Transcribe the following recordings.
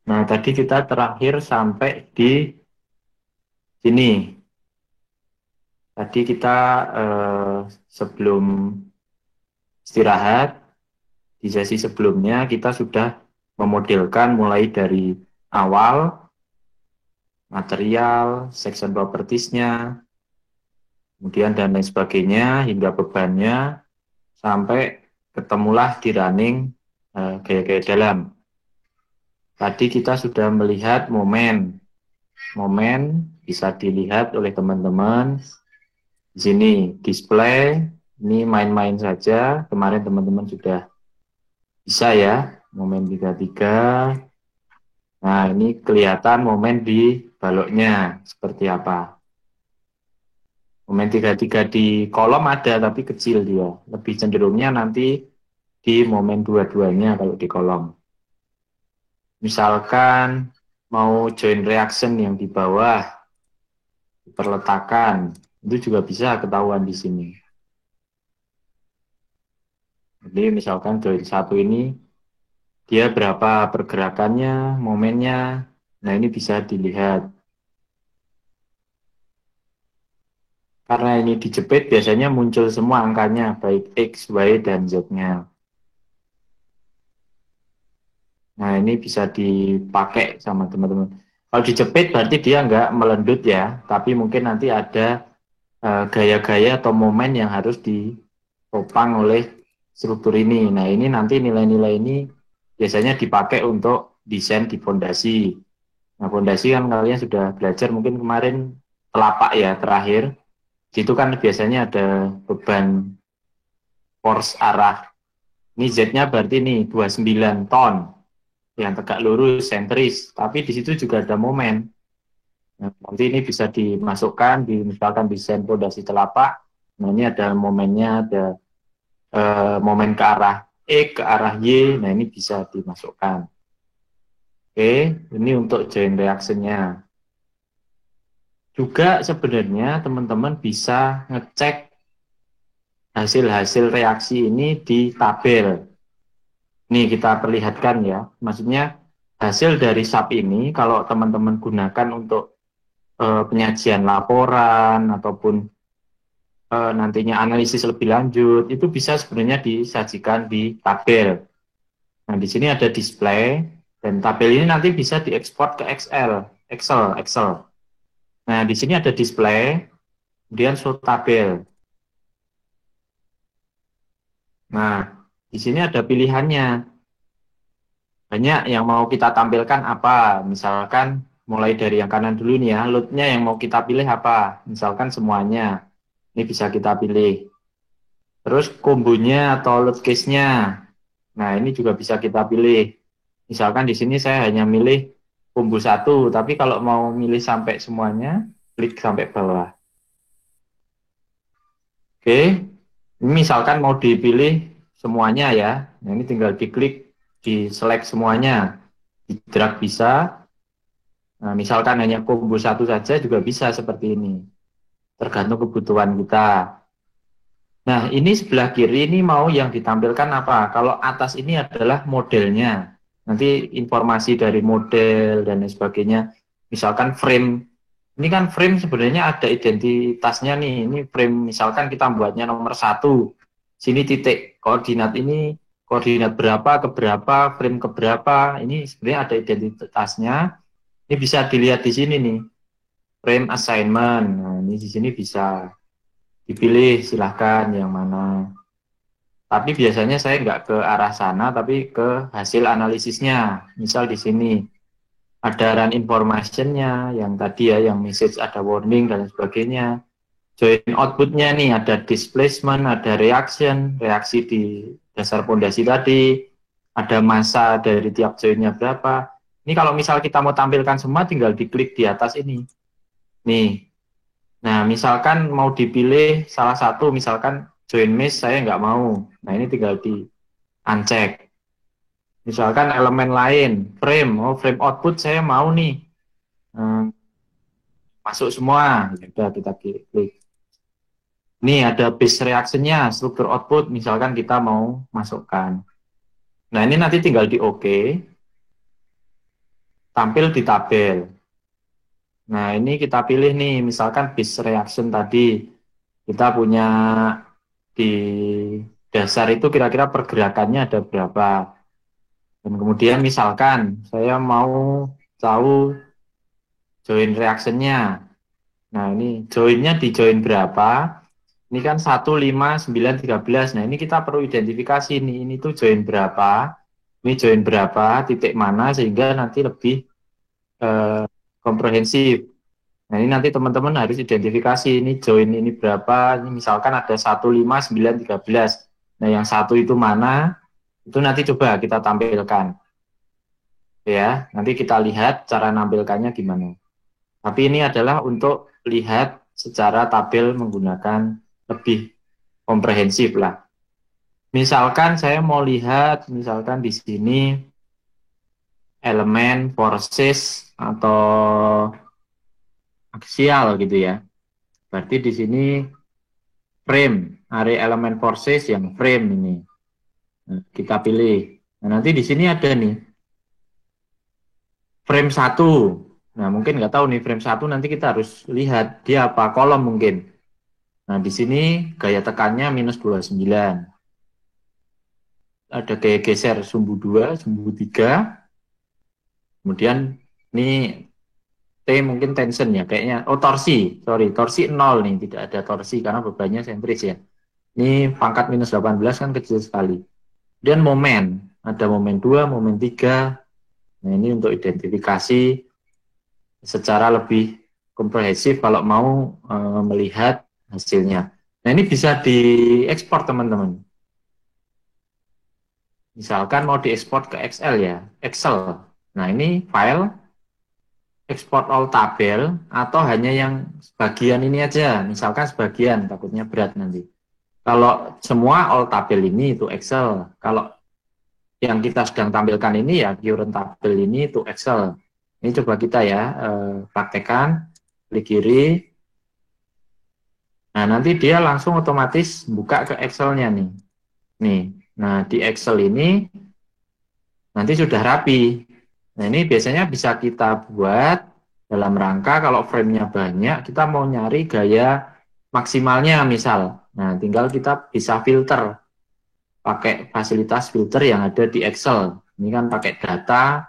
Nah, tadi kita terakhir sampai di sini. Tadi kita sebelum istirahat, di sesi sebelumnya kita sudah memodelkan mulai dari awal, material, section propertiesnya, kemudian dan lain sebagainya, hingga bebannya, sampai ketemulah di running gaya-gaya dalam. Tadi kita sudah melihat momen. Momen bisa dilihat oleh teman-teman. Di sini display, ini main-main saja. Kemarin teman-teman sudah bisa ya, momen 33. Nah, ini kelihatan momen di baloknya seperti apa. Momen 33 di kolom ada, tapi kecil dia. Lebih cenderungnya nanti di momen dua-duanya kalau di kolom. Misalkan mau join reaction yang di bawah, perletakan, itu juga bisa ketahuan di sini. Jadi misalkan join satu ini, dia berapa pergerakannya, momennya, nah ini bisa dilihat. Karena ini dijepit, biasanya muncul semua angkanya, baik X, Y, dan Z-nya. Nah, ini bisa dipakai sama teman-teman. Kalau dijepit berarti dia nggak melendut ya, tapi mungkin nanti ada gaya-gaya atau momen yang harus ditopang oleh struktur ini. Nah, ini nanti nilai-nilai ini biasanya dipakai untuk desain di fondasi. Nah, fondasi kan kalian sudah belajar mungkin kemarin telapak ya terakhir. Situ kan biasanya ada beban force arah. Ini Z-nya berarti nih 29 ton yang tegak lurus sentris, tapi di situ juga ada momen. Nah, nanti ini bisa dimasukkan di misalkan desain fondasi telapak. Nah, ini ada momennya, ada momen ke arah E, ke arah Y. Nah, ini bisa dimasukkan. Oke, ini untuk join reaction-nya. Juga sebenarnya teman-teman bisa ngecek hasil-hasil reaksi ini di tabel. Nih kita perlihatkan ya, maksudnya hasil dari SAP ini kalau teman-teman gunakan untuk penyajian laporan ataupun nantinya analisis lebih lanjut, itu bisa sebenarnya disajikan di tabel. Nah, di sini ada display dan tabel ini nanti bisa diekspor ke Excel. Nah, di sini ada display, kemudian show tabel. Nah, di sini ada pilihannya. Banyak yang mau kita tampilkan apa? Misalkan mulai dari yang kanan dulu nih ya, load-nya yang mau kita pilih apa? Misalkan semuanya. Ini bisa kita pilih. Terus kombonya atau load case-nya. Nah, ini juga bisa kita pilih. Misalkan di sini saya hanya milih combo satu, tapi kalau mau milih sampai semuanya, klik sampai bawah. Oke, ini misalkan mau dipilih semuanya ya. Nah, ini tinggal diklik, di select semuanya. Di drag bisa. Nah, misalkan hanya combo satu saja juga bisa seperti ini. Tergantung kebutuhan kita. Nah, ini sebelah kiri ini mau yang ditampilkan apa? Kalau atas ini adalah modelnya. Nanti informasi dari model dan lain sebagainya. Misalkan frame. Ini kan frame sebenarnya ada identitasnya nih. Ini frame misalkan kita buatnya nomor satu. Sini titik koordinat ini, koordinat berapa ke berapa, frame ke berapa. Ini sebenarnya ada identitasnya. Ini bisa dilihat di sini nih. Frame assignment. Nah, ini di sini bisa dipilih silahkan yang mana. Tapi biasanya saya nggak ke arah sana, tapi ke hasil analisisnya. Misal di sini ada run information-nya, yang tadi ya, yang message ada warning dan sebagainya. Join output-nya nih, ada displacement, ada reaction, reaksi di dasar pondasi tadi, ada massa dari tiap join-nya berapa. Ini kalau misal kita mau tampilkan semua, tinggal diklik di atas ini. Nih, nah, misalkan mau dipilih salah satu, misalkan join mesh saya nggak mau. Nah, ini tinggal di uncheck. Misalkan elemen lain, frame, oh frame output saya mau nih. Masuk semua, ya udah kita klik. Nih ada base reaction-nya, struktur output, misalkan kita mau masukkan. Nah, ini nanti tinggal di OK. tampil di tabel. Nah, ini kita pilih nih, misalkan bis reaction tadi, kita punya di dasar itu kira-kira pergerakannya ada berapa. Dan kemudian misalkan saya mau tahu join reactionnya. Nah, ini joinnya di join berapa? Ini kan 1, 5, 9, 13. Nah, ini kita perlu identifikasi nih, ini tuh join berapa, ini join berapa, titik mana, sehingga nanti lebih komprehensif. Nah, ini nanti teman-teman harus identifikasi, ini join ini berapa, ini misalkan ada 1, 5, 9, 13. Nah, yang satu itu mana, itu nanti coba kita tampilkan. Ya, nanti kita lihat cara nampilkannya gimana. Tapi ini adalah untuk lihat secara tabel menggunakan lebih komprehensif lah. Misalkan saya mau lihat, misalkan di sini elemen forces atau aksial gitu ya. Berarti di sini frame, area elemen forces yang frame ini. Nah, kita pilih. Nah, nanti di sini ada nih frame 1. Nah, mungkin nggak tahu nih frame 1 nanti kita harus lihat dia apa, kolom mungkin. Nah, di sini gaya tekannya minus 29. Ada gaya geser sumbu 2, sumbu 3. Kemudian ini T mungkin tension ya, kayaknya. Oh, torsi. Sorry, torsi 0 nih, tidak ada torsi karena bebannya sentris ya. Ini pangkat minus 18 kan kecil sekali. Dan momen, ada momen 2, momen 3. Nah, ini untuk identifikasi secara lebih komprehensif kalau mau melihat hasilnya. Nah, ini bisa diekspor teman-teman. Misalkan mau diekspor ke Excel ya, Excel. Nah, ini file export all tabel atau hanya yang sebagian ini aja. Misalkan sebagian, takutnya berat nanti. Kalau semua all tabel ini itu Excel. Kalau yang kita sedang tampilkan ini ya current tabel ini itu Excel. Ini coba kita ya praktekkan, klik kiri. Nah, nanti dia langsung otomatis buka ke Excel-nya nih. Nih, nah di Excel ini nanti sudah rapi. Nah, ini biasanya bisa kita buat dalam rangka kalau frame-nya banyak, kita mau nyari gaya maksimalnya misal. Nah, tinggal kita bisa filter pakai fasilitas filter yang ada di Excel. Ini kan pakai data.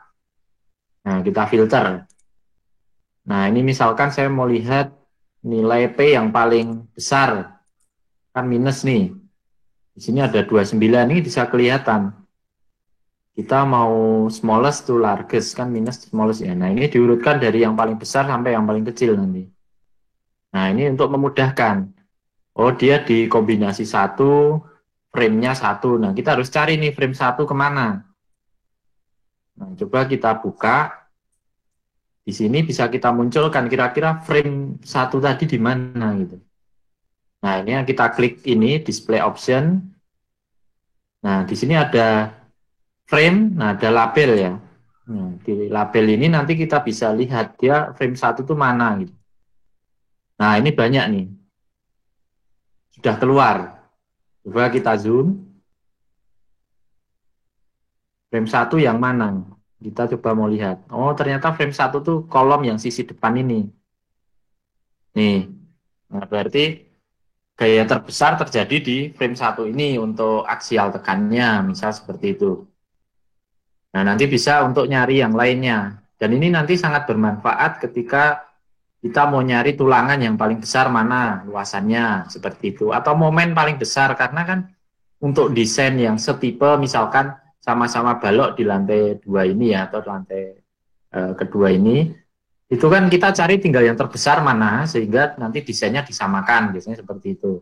Nah, kita filter. Nah, ini misalkan saya mau lihat nilai P yang paling besar. Kan minus nih. Di sini ada 29, ini bisa kelihatan. Kita mau smallest to largest, kan minus smallest ya. Nah, ini diurutkan dari yang paling besar sampai yang paling kecil nanti. Nah, ini untuk memudahkan. Oh, dia dikombinasi satu, frame-nya satu. Nah, kita harus cari nih frame satu kemana. Nah, coba kita buka. Di sini bisa kita munculkan kira-kira frame satu tadi di mana gitu. Nah, ini yang kita klik ini, display option. Nah, di sini ada frame, nah ada label ya. Nah, di label ini nanti kita bisa lihat dia frame satu itu mana gitu. Nah, ini banyak nih. Sudah keluar. Coba kita zoom. Frame satu yang mana? Kita coba mau lihat. Oh, ternyata frame satu tuh kolom yang sisi depan ini. Nih. Nah, berarti gaya terbesar terjadi di frame satu ini untuk aksial tekannya, misal seperti itu. Nah, nanti bisa untuk nyari yang lainnya. Dan ini nanti sangat bermanfaat ketika kita mau nyari tulangan yang paling besar mana luasannya, seperti itu. Atau momen paling besar, karena kan untuk desain yang setipe, misalkan sama-sama balok di lantai 2 ini ya, atau lantai kedua ini, itu kan kita cari tinggal yang terbesar mana, sehingga nanti desainnya disamakan, biasanya seperti itu.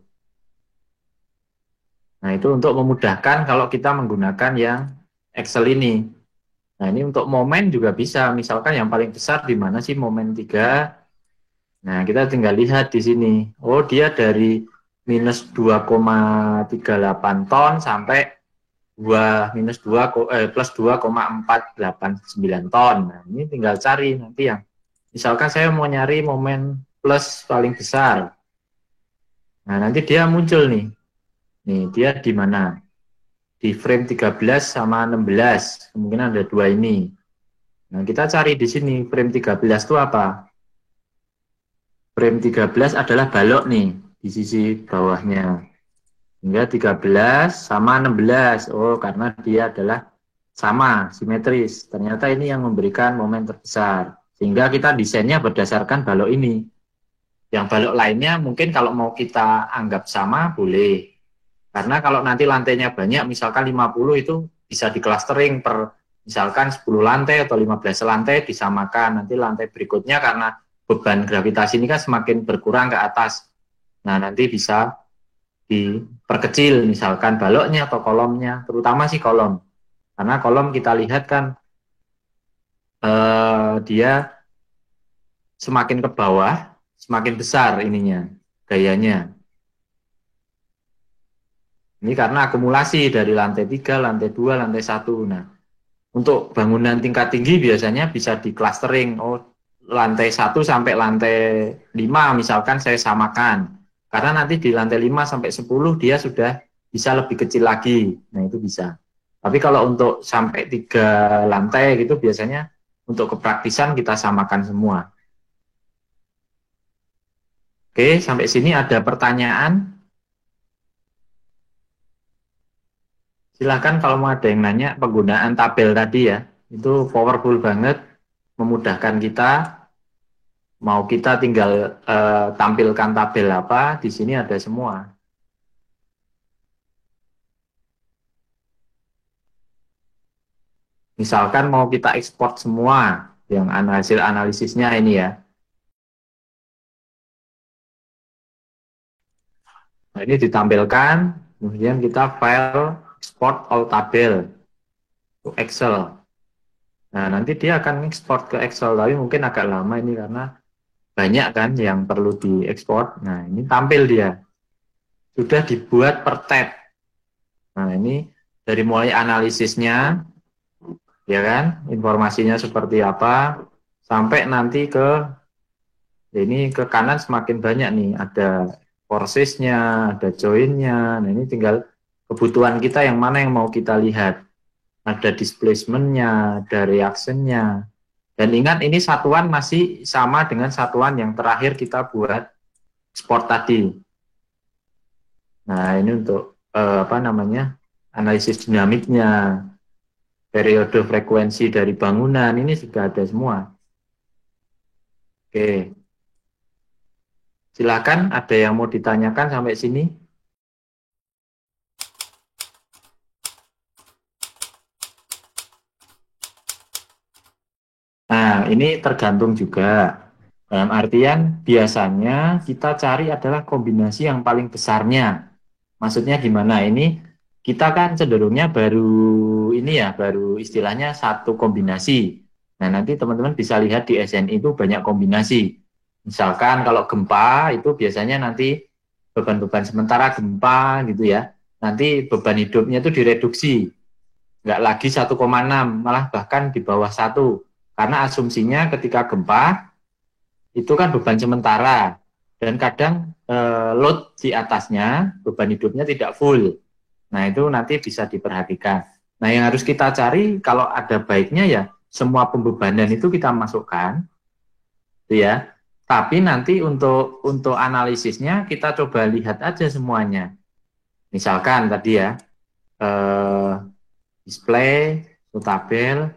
Nah, itu untuk memudahkan kalau kita menggunakan yang Excel ini. Nah, ini untuk momen juga bisa. Misalkan yang paling besar di mana sih momen 3. Nah, kita tinggal lihat di sini. Oh, dia dari minus 2,38 ton sampai plus 2,489 ton. Nah, ini tinggal cari nanti yang. Misalkan saya mau nyari momen plus paling besar. Nah, nanti dia muncul nih. Nih, dia di mana? Di frame 13 sama 16. Kemungkinan ada dua ini. Nah, kita cari di sini frame 13 itu apa? Frame 13 adalah balok nih di sisi bawahnya. Hingga 13 sama 16. Oh, karena dia adalah sama, simetris. Ternyata ini yang memberikan momen terbesar. Sehingga kita desainnya berdasarkan balok ini. Yang balok lainnya mungkin kalau mau kita anggap sama, boleh. Karena kalau nanti lantainya banyak, misalkan 50 itu bisa di clustering per misalkan 10 lantai atau 15 lantai disamakan. Nanti lantai berikutnya karena beban gravitasi ini kan semakin berkurang ke atas. Nah, nanti bisa diperkecil misalkan baloknya atau kolomnya, terutama sih kolom. Karena kolom kita lihat kan dia semakin ke bawah, semakin besar ininya, gayanya. Ini karena akumulasi dari lantai 3, lantai 2, lantai 1. Nah, untuk bangunan tingkat tinggi biasanya bisa di clustering. Oh, lantai 1 sampai lantai 5 misalkan saya samakan. Karena nanti di lantai 5 sampai 10 dia sudah bisa lebih kecil lagi. Nah, itu bisa. Tapi kalau untuk sampai 3 lantai gitu biasanya untuk kepraktisan kita samakan semua. Oke, sampai sini ada pertanyaan? Silahkan kalau mau ada yang nanya, penggunaan tabel tadi ya, itu powerful banget, memudahkan kita. Mau kita tinggal tampilkan tabel apa, di sini ada semua. Misalkan mau kita ekspor semua, yang hasil analisisnya ini ya. Nah, ini ditampilkan, kemudian kita file export all tabel to Excel. Nah, nanti dia akan ekspor ke Excel, tapi mungkin agak lama ini karena banyak kan yang perlu diekspor. Nah, ini tampil dia. Sudah dibuat per tab. Nah, ini dari mulai analisisnya, ya kan, informasinya seperti apa, sampai nanti ke ini ke kanan semakin banyak nih, ada forcesnya, ada joinnya. Nah, ini tinggal kebutuhan kita yang mana yang mau kita lihat. Ada displacementnya, ada reactionnya. Dan ingat ini satuan masih sama dengan satuan yang terakhir kita buat sport tadi. Nah, ini untuk apa namanya, analisis dinamiknya, periode frekuensi dari bangunan, ini sudah ada semua. Oke. Silakan, ada yang mau ditanyakan sampai sini? Nah, ini tergantung juga. Dalam artian, biasanya kita cari adalah kombinasi yang paling besarnya. Maksudnya gimana? Ini kita kan cenderungnya baru ini ya, baru istilahnya satu kombinasi. Nah, nanti teman-teman bisa lihat di SNI itu banyak kombinasi. Misalkan kalau gempa itu biasanya nanti beban-beban sementara gempa gitu ya. Nanti beban hidupnya itu direduksi. Nggak lagi 1,6, malah bahkan di bawah 1. Karena asumsinya ketika gempa itu kan beban sementara. Dan kadang load di atasnya, beban hidupnya tidak full. Nah, itu nanti bisa diperhatikan. Nah, yang harus kita cari kalau ada baiknya ya semua pembebanan itu kita masukkan, gitu ya. Tapi nanti untuk analisisnya kita coba lihat aja semuanya. Misalkan tadi ya display, tabel.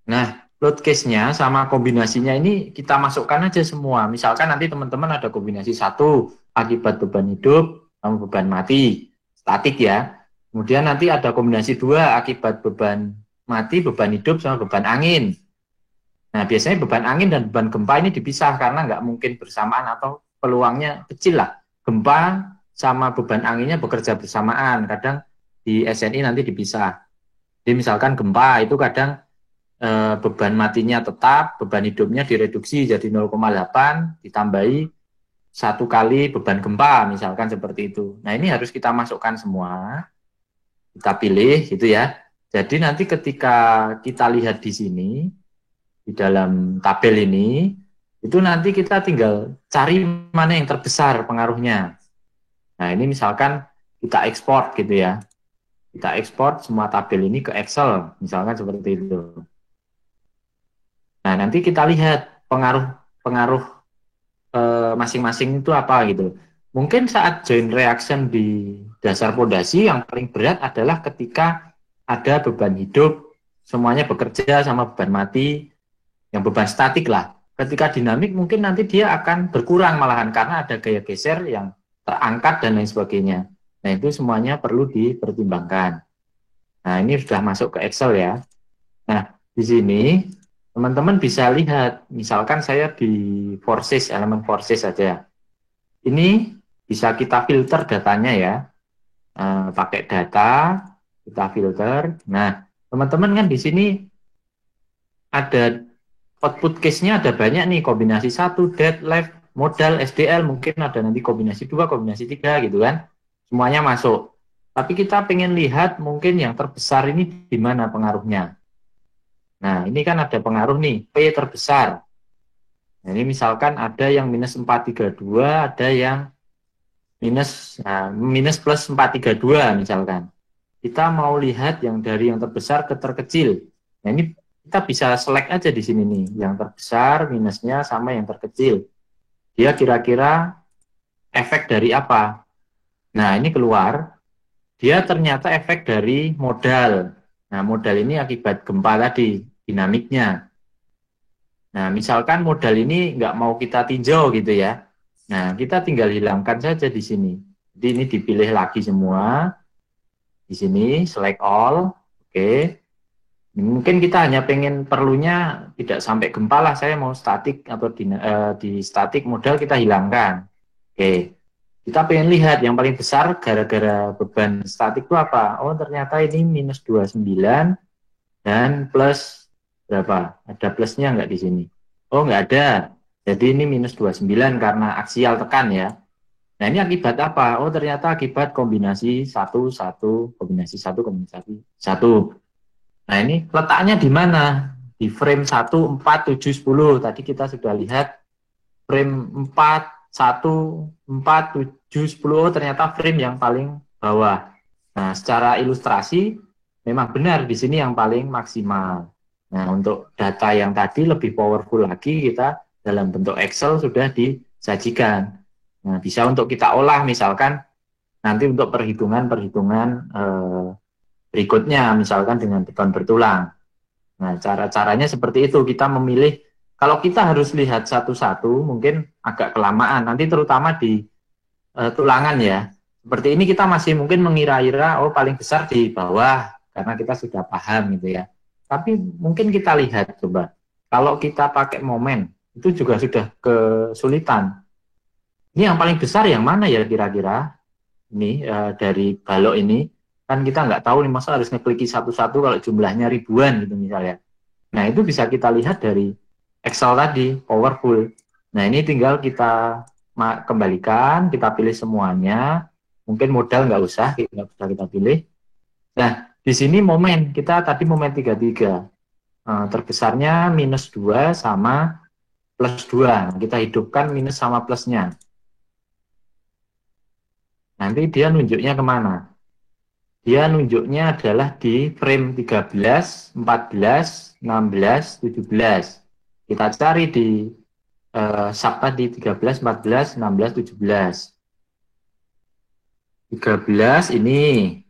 Nah, load case-nya sama kombinasinya ini kita masukkan aja semua. Misalkan nanti teman-teman ada kombinasi 1 akibat beban hidup sama beban mati, statik ya. Kemudian nanti ada kombinasi 2 akibat beban mati, beban hidup sama beban angin. Nah, biasanya beban angin dan beban gempa ini dipisah karena nggak mungkin bersamaan atau peluangnya kecil lah. Gempa sama beban anginnya bekerja bersamaan. Kadang di SNI nanti dipisah. Jadi misalkan gempa itu kadang beban matinya tetap, beban hidupnya direduksi jadi 0,8 ditambahi 1 kali beban gempa, misalkan seperti itu. Nah, ini harus kita masukkan semua, kita pilih gitu ya. Jadi nanti ketika kita lihat di sini, di dalam tabel ini, itu nanti kita tinggal cari mana yang terbesar pengaruhnya. Nah, ini misalkan kita ekspor gitu ya. Kita ekspor semua tabel ini ke Excel, misalkan seperti itu. Nah, nanti kita lihat pengaruh masing-masing itu apa gitu. Mungkin saat joint reaction di dasar pondasi yang paling berat adalah ketika ada beban hidup, semuanya bekerja sama beban mati, yang beban statik lah. Ketika dinamik mungkin nanti dia akan berkurang malahan karena ada gaya geser yang terangkat dan lain sebagainya. Nah, itu semuanya perlu dipertimbangkan. Nah, ini sudah masuk ke Excel ya. Nah, di sini teman-teman bisa lihat, misalkan saya di forces, elemen forces saja. Ini bisa kita filter datanya ya, pakai data, kita filter. Nah, teman-teman kan di sini ada output case-nya ada banyak nih, kombinasi satu, dead, left, modal, SDL, mungkin ada nanti kombinasi 2, kombinasi 3 gitu kan. Semuanya masuk. Tapi kita pengen lihat mungkin yang terbesar ini di mana pengaruhnya. Nah, ini kan ada pengaruh nih, P terbesar. Nah, ini misalkan ada yang minus 432, ada yang minus plus 432 misalkan. Kita mau lihat yang dari yang terbesar ke terkecil. Nah, ini kita bisa select aja di sini nih, yang terbesar minusnya sama yang terkecil. Dia kira-kira efek dari apa? Nah, ini keluar. Dia ternyata efek dari modal. Nah, modal ini akibat gempa tadi, dinamiknya. Nah, misalkan modal ini nggak mau kita tinjau gitu ya. Nah, kita tinggal hilangkan saja di sini. Jadi ini dipilih lagi semua. Di sini select all. Oke. Mungkin kita hanya pengen perlunya tidak sampai gempa lah. Saya mau statik atau di statik modal kita hilangkan. Oke. Kita pengen lihat yang paling besar gara-gara beban statik itu apa? Oh, ternyata ini minus 29 dan plus berapa? Ada plusnya nggak di sini? Oh, nggak ada. Jadi ini minus 29 karena aksial tekan ya. Nah, ini akibat apa? Oh, ternyata akibat kombinasi satu satu, kombinasi satu, kombinasi satu. Nah, ini letaknya di mana? Di frame 1, 4, 7, 10. Tadi kita sudah lihat frame 4, 1, 4, 7, 10. Oh, ternyata frame yang paling bawah. Nah, secara ilustrasi memang benar di sini yang paling maksimal. Nah, untuk data yang tadi lebih powerful lagi, kita dalam bentuk Excel sudah disajikan. Nah, bisa untuk kita olah misalkan nanti untuk perhitungan-perhitungan berikutnya, misalkan dengan beton bertulang. Nah, cara-caranya seperti itu, kita memilih, kalau kita harus lihat satu-satu mungkin agak kelamaan, nanti terutama di tulangan ya. Seperti ini kita masih mungkin mengira-ira, oh paling besar di bawah, karena kita sudah paham gitu ya. Tapi mungkin kita lihat coba, kalau kita pakai momen, itu juga sudah kesulitan. Ini yang paling besar yang mana ya kira-kira? Ini dari balok ini, kan kita nggak tahu nih, masa harus ngekliki satu-satu kalau jumlahnya ribuan gitu misalnya. Nah, itu bisa kita lihat dari Excel tadi, powerful. Nah, ini tinggal kita kembalikan, kita pilih semuanya. Mungkin modal nggak usah, nggak usah kita pilih. Nah, di sini momen, kita tadi momen 33. Terbesarnya minus 2 sama plus 2. Kita hidupkan minus sama plusnya. Nanti dia nunjuknya kemana? Dia nunjuknya adalah di frame 13, 14, 16, 17. Kita cari di sub tadi 13, 14, 16, 17. 13 ini,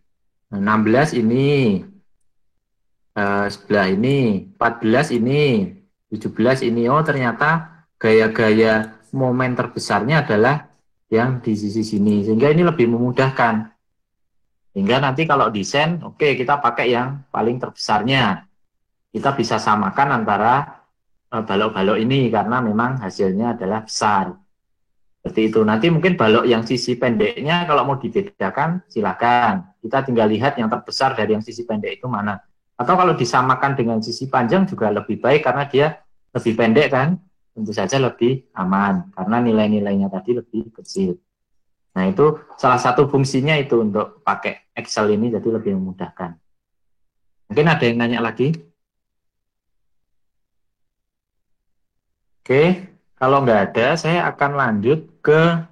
16 ini, sebelah ini, 14 ini, 17 ini. Oh, ternyata gaya-gaya momen terbesarnya adalah yang di sisi sini. Sehingga ini lebih memudahkan. Sehingga nanti kalau desain, oke, kita pakai yang paling terbesarnya. Kita bisa samakan antara balok-balok ini karena memang hasilnya adalah besar. Seperti itu. Nanti mungkin balok yang sisi pendeknya kalau mau dibedakan silakan. Kita tinggal lihat yang terbesar dari yang sisi pendek itu mana. Atau kalau disamakan dengan sisi panjang juga lebih baik karena dia lebih pendek kan, tentu saja lebih aman karena nilai-nilainya tadi lebih kecil. Nah, itu salah satu fungsinya itu untuk pakai Excel ini jadi lebih memudahkan. Mungkin ada yang nanya lagi? Oke, kalau nggak ada, saya akan lanjut ke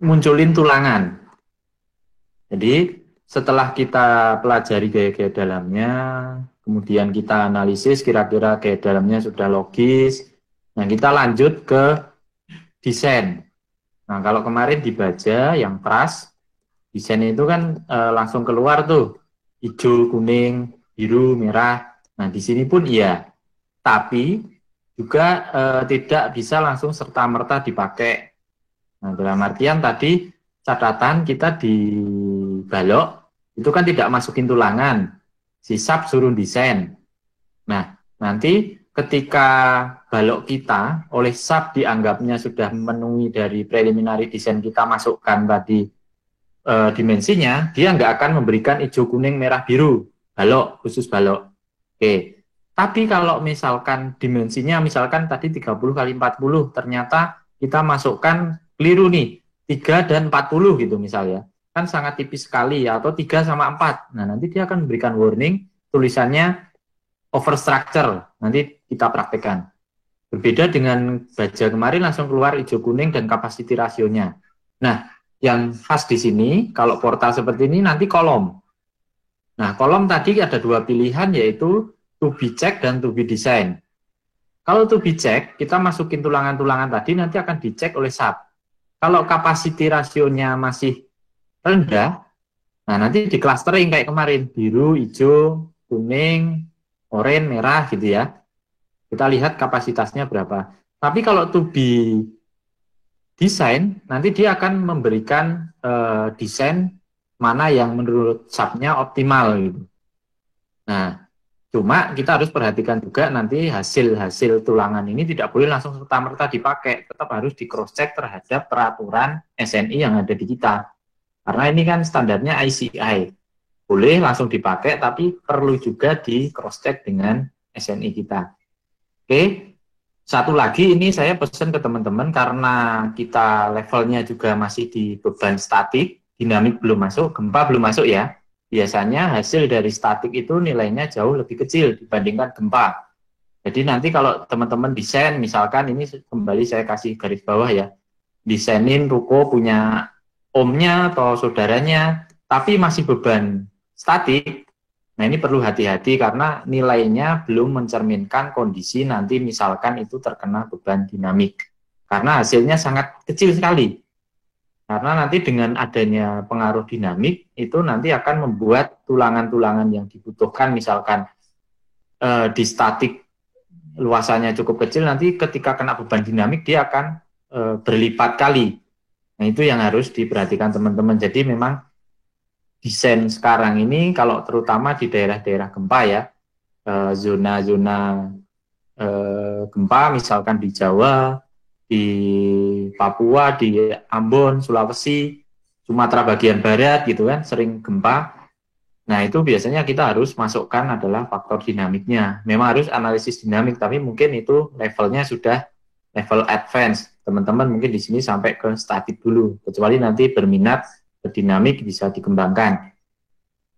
munculin tulangan. Jadi, setelah kita pelajari gaya-gaya dalamnya, kemudian kita analisis kira-kira kayak dalamnya sudah logis. Nah, kita lanjut ke desain. Nah, kalau kemarin di baja yang trust, desain itu kan langsung keluar tuh, hijau, kuning, biru, merah. Nah, di sini pun iya, tapi juga tidak bisa langsung serta-merta dipakai. Nah, dalam artian tadi catatan kita di balok itu kan tidak masukin tulangan, si sub suruh desain. Nah, nanti ketika balok kita oleh sub dianggapnya sudah memenuhi dari preliminary desain kita masukkan tadi dimensinya, dia nggak akan memberikan hijau, kuning, merah, biru balok, khusus balok. Oke. Tapi kalau misalkan dimensinya misalkan tadi 30 kali 40, ternyata kita masukkan keliru nih, 3 dan 40 gitu misalnya. Kan sangat tipis sekali ya, atau 3 sama 4. Nah, nanti dia akan memberikan warning, tulisannya overstructure. Nanti kita praktekkan. Berbeda dengan baja kemarin langsung keluar hijau, kuning, dan capacity rasionya. Nah, yang khas di sini, kalau portal seperti ini nanti kolom. Nah, kolom tadi ada dua pilihan, yaitu to be check dan to be design. Kalau to be check, kita masukin tulangan-tulangan tadi nanti akan dicek oleh sub. Kalau capacity rasionya masih rendah, nah nanti di clustering kayak kemarin, biru, hijau, kuning, oranye, merah gitu ya. Kita lihat kapasitasnya berapa. Tapi kalau to be design, nanti dia akan memberikan desain mana yang menurut subnya optimal gitu. Nah, cuma kita harus perhatikan juga nanti hasil tulangan ini tidak boleh langsung serta-merta dipakai, tetap harus di cross check terhadap peraturan SNI yang ada di kita. Karena ini kan standarnya ICI. Boleh langsung dipakai, tapi perlu juga di cross check dengan SNI kita. Oke. Satu lagi ini saya pesan ke teman-teman karena kita levelnya juga masih di beban statik, dinamik belum masuk, gempa belum masuk ya. Biasanya hasil dari statik itu nilainya jauh lebih kecil dibandingkan gempa. Jadi nanti kalau teman-teman desain, misalkan ini kembali saya kasih garis bawah ya, desainin ruko punya omnya atau saudaranya, tapi masih beban statik. Nah, ini perlu hati-hati karena nilainya belum mencerminkan kondisi nanti misalkan itu terkena beban dinamik. Karena hasilnya sangat kecil sekali. Karena nanti dengan adanya pengaruh dinamik, itu nanti akan membuat tulangan-tulangan yang dibutuhkan misalkan di statik luasannya cukup kecil, nanti ketika kena beban dinamik dia akan berlipat kali. Nah, itu yang harus diperhatikan teman-teman. Jadi memang desain sekarang ini kalau terutama di daerah-daerah gempa ya, zona-zona gempa misalkan di Jawa, di Papua, di Ambon, Sulawesi, Sumatera bagian barat gitu kan, sering gempa. Nah, itu biasanya kita harus masukkan adalah faktor dinamiknya. Memang harus analisis dinamik, tapi mungkin itu levelnya sudah level advance. Teman-teman mungkin di sini sampai ke statik dulu, kecuali nanti berminat dinamik bisa dikembangkan.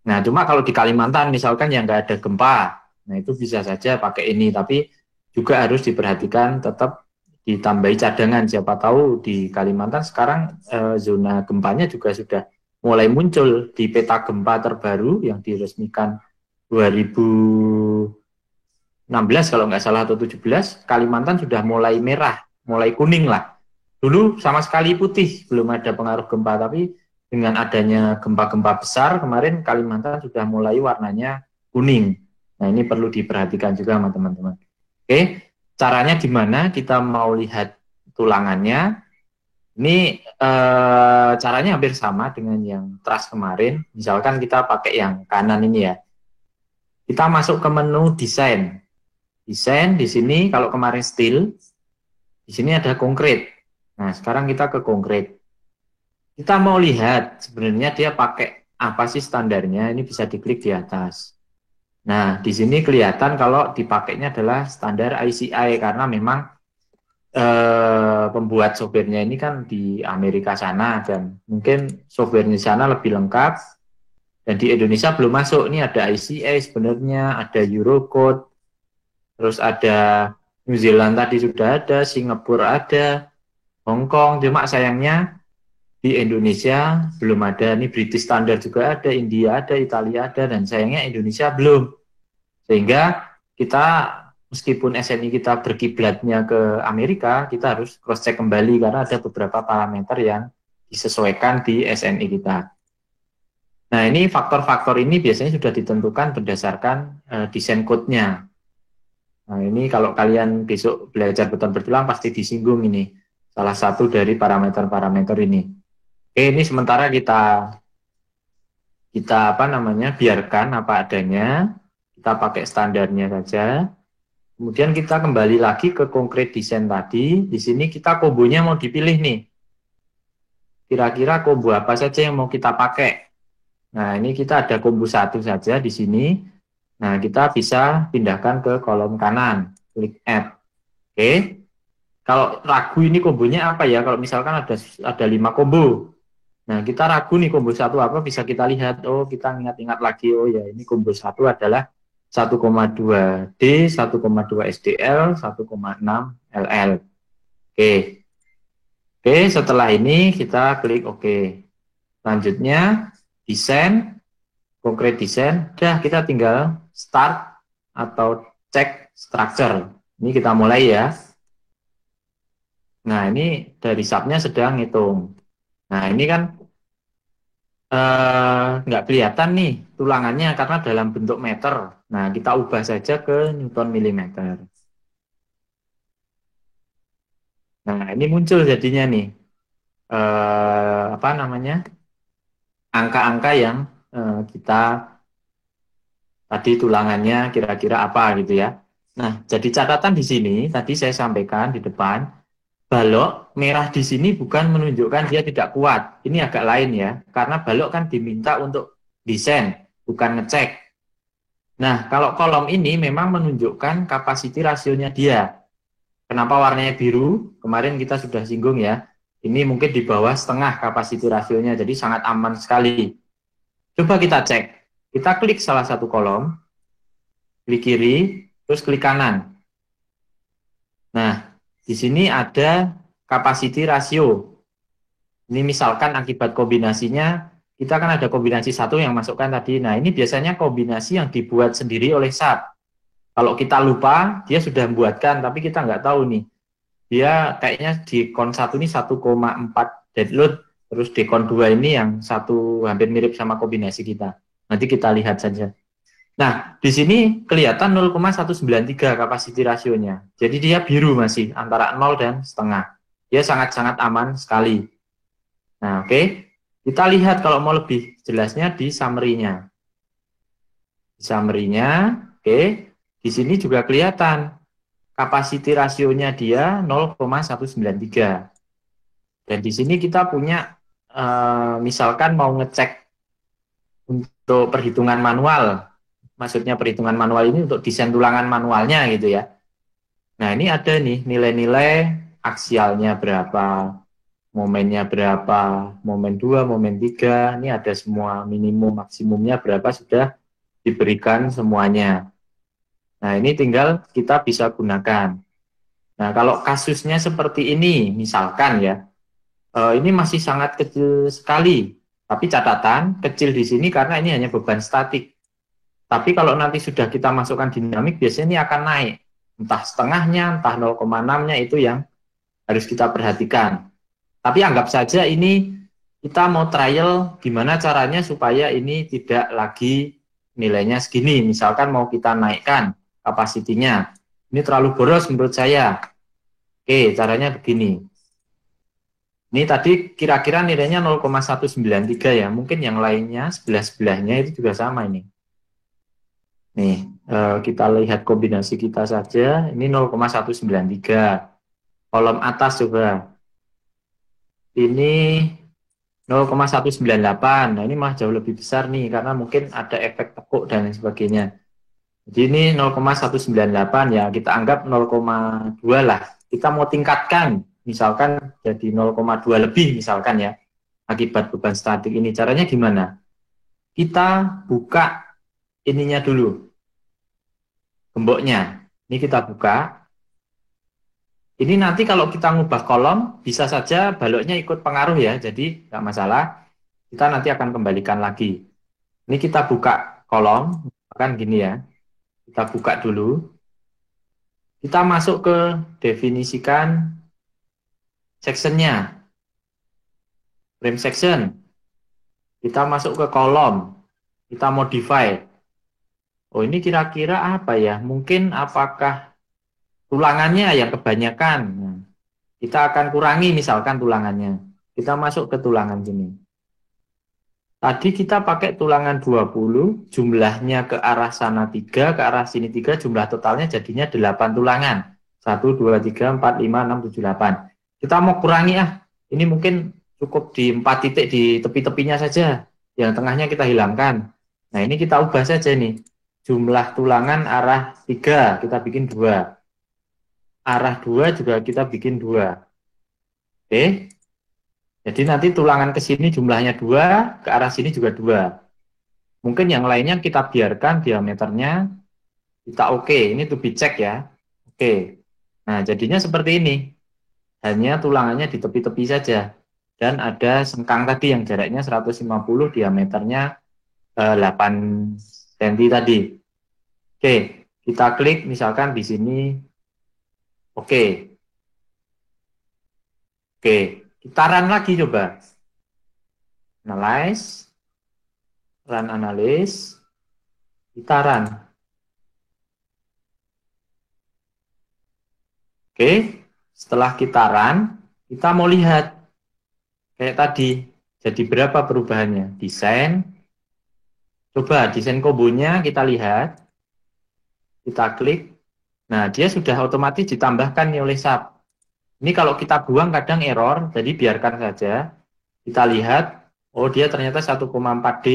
Nah, cuma kalau di Kalimantan misalkan yang nggak ada gempa, nah itu bisa saja pakai ini, tapi juga harus diperhatikan tetap ditambahi cadangan. Siapa tahu di Kalimantan sekarang zona gempanya juga sudah mulai muncul di peta gempa terbaru yang diresmikan 2016 kalau nggak salah atau 17, Kalimantan sudah mulai merah, mulai kuning lah. Dulu sama sekali putih, belum ada pengaruh gempa, tapi dengan adanya gempa-gempa besar kemarin Kalimantan sudah mulai warnanya kuning. Nah, ini perlu diperhatikan juga sama teman-teman. Oke, caranya gimana kita mau lihat tulangannya? Ini caranya hampir sama dengan yang truss kemarin. Misalkan kita pakai yang kanan ini ya. Kita masuk ke menu desain. Desain di sini kalau kemarin steel, di sini ada konkret. Nah, sekarang kita ke konkret. Kita mau lihat sebenarnya dia pakai apa sih standarnya, ini bisa diklik di atas. Nah, di sini kelihatan kalau dipakainya adalah standar ICI karena memang pembuat softwarenya ini kan di Amerika sana dan mungkin softwarenya di sana lebih lengkap dan di Indonesia belum masuk. Ini ada ICI sebenarnya, ada Eurocode, terus ada New Zealand tadi sudah ada, Singapura ada, Hong Kong, cuma sayangnya di Indonesia belum ada. Ini British Standard juga ada, India ada, Italia ada, dan sayangnya Indonesia belum. Sehingga kita meskipun SNI kita berkiblatnya ke Amerika, kita harus cross check kembali karena ada beberapa parameter yang disesuaikan di SNI kita. Nah, ini faktor-faktor ini biasanya sudah ditentukan berdasarkan desain code-nya. Nah, ini kalau kalian besok belajar beton bertulang pasti disinggung ini. Salah satu dari parameter-parameter ini. Oke, ini sementara kita biarkan apa adanya. Kita pakai standarnya saja. Kemudian kita kembali lagi ke konkret desain tadi. Di sini kita kombonya mau dipilih nih. Kira-kira combo apa saja yang mau kita pakai. Nah, ini kita ada combo 1 saja di sini. Nah, kita bisa pindahkan ke kolom kanan. Klik add. Oke. Kalau ragu ini kombonya apa ya? Kalau misalkan ada 5 combo. Nah, kita ragu nih combo 1 apa, bisa kita lihat. Oh, kita ingat-ingat lagi. Oh ya, ini combo 1 adalah 1,2 D, 1,2 SDL, 1,6 LL. Oke. Oke, setelah ini kita klik OK. Selanjutnya, desain, konkret desain. Udah, kita tinggal start atau cek structure. Ini kita mulai ya. Nah, ini dari subnya sedang ngitung. Nah, ini kan nggak kelihatan nih tulangannya karena dalam bentuk meter. Nah, kita ubah saja ke Newton milimeter. Nah, ini muncul jadinya nih apa namanya, angka-angka yang kita tadi tulangannya kira-kira apa gitu ya. Nah, jadi catatan di sini tadi saya sampaikan di depan, balok merah di sini bukan menunjukkan dia tidak kuat. Ini agak lain ya, karena balok kan diminta untuk desain, bukan ngecek. Nah, kalau kolom ini memang menunjukkan kapasiti rasionya dia. Kenapa warnanya biru? Kemarin kita sudah singgung ya. Ini mungkin di bawah setengah kapasiti rasionya, jadi sangat aman sekali. Coba kita cek. Kita klik salah satu kolom, klik kiri, terus klik kanan. Nah, di sini ada kapasiti rasio. Ini misalkan akibat kombinasinya, kita kan ada kombinasi 1 yang masukkan tadi. Nah, ini biasanya kombinasi yang dibuat sendiri oleh SAP. Kalau kita lupa, dia sudah membuatkan, tapi kita nggak tahu nih. Dia kayaknya di kon 1 ini 1,4 deadload, terus di kon 2 ini yang satu hampir mirip sama kombinasi kita. Nanti kita lihat saja. Nah, di sini kelihatan 0,193 kapasiti rasionya. Jadi dia biru masih, antara 0 dan setengah. Dia sangat-sangat aman sekali. Nah, oke. Kita lihat kalau mau lebih jelasnya di summary-nya. Di summary-nya, oke. Di sini juga kelihatan kapasiti rasionya dia 0,193. Dan di sini kita punya misalkan mau ngecek untuk perhitungan manual. Maksudnya perhitungan manual ini untuk desain tulangan manualnya gitu ya. Nah, ini ada nih nilai-nilai aksialnya berapa, momennya berapa, momen 2, momen 3, ini ada semua, minimum maksimumnya berapa sudah diberikan semuanya. Nah, ini tinggal kita bisa gunakan. Nah, kalau kasusnya seperti ini, misalkan ya, ini masih sangat kecil sekali. Tapi catatan, kecil di sini karena ini hanya beban statik. Tapi kalau nanti sudah kita masukkan dinamik, biasanya ini akan naik. Entah setengahnya, entah 0,6-nya, itu yang harus kita perhatikan. Tapi anggap saja ini kita mau trial gimana caranya supaya ini tidak lagi nilainya segini. Misalkan mau kita naikkan kapasitinya. Ini terlalu boros menurut saya. Oke, caranya begini. Ini tadi kira-kira nilainya 0,193 ya. Mungkin yang lainnya, sebelah-sebelahnya itu juga sama ini. Nih, kita lihat kombinasi kita saja. Ini 0,193. Kolom atas coba. Ini 0,198. Nah, ini malah jauh lebih besar nih, karena mungkin ada efek tekuk dan lain sebagainya. Jadi ini 0,198 ya, kita anggap 0,2 lah. Kita mau tingkatkan, misalkan jadi 0,2 lebih misalkan ya, akibat beban statik ini. Caranya gimana? Kita buka ininya dulu, gemboknya. Ini kita buka. Ini nanti kalau kita ngubah kolom, bisa saja baloknya ikut pengaruh ya, jadi nggak masalah. Kita nanti akan kembalikan lagi. Ini kita buka kolom, kan gini ya. Kita buka dulu. Kita masuk ke definisikan sectionnya. Frame section. Kita masuk ke kolom. Kita modify. Oh, ini kira-kira apa ya? Mungkin apakah tulangannya yang kebanyakan? Nah, kita akan kurangi misalkan tulangannya. Kita masuk ke tulangan sini. Tadi kita pakai tulangan 20, jumlahnya ke arah sana 3, ke arah sini 3, jumlah totalnya jadinya 8 tulangan. 1, 2, 3, 4, 5, 6, 7, 8. Kita mau kurangi ini mungkin cukup di 4 titik di tepi-tepinya saja. Yang tengahnya kita hilangkan. Nah, ini kita ubah saja nih. Jumlah tulangan arah 3, kita bikin 2. Arah 2 juga kita bikin 2. Oke. Jadi nanti tulangan ke sini jumlahnya 2, ke arah sini juga 2. Mungkin yang lainnya kita biarkan diameternya, kita oke. Ini to be check ya. Oke. Nah, jadinya seperti ini. Hanya tulangannya di tepi-tepi saja. Dan ada sengkang tadi yang jaraknya 150, diameternya 8 cm tadi. Oke, kita klik misalkan di sini. Oke. Oke. Kita run lagi coba. Analyze. Run analysis. Kita run. Oke. Setelah kita run, kita mau lihat. Kayak tadi. Jadi berapa perubahannya? Desain. Coba desain kombonya kita lihat. Kita klik. Nah, dia sudah otomatis ditambahkan nih oleh SAP. Ini kalau kita buang kadang error, jadi biarkan saja. Kita lihat, oh dia ternyata 1,4D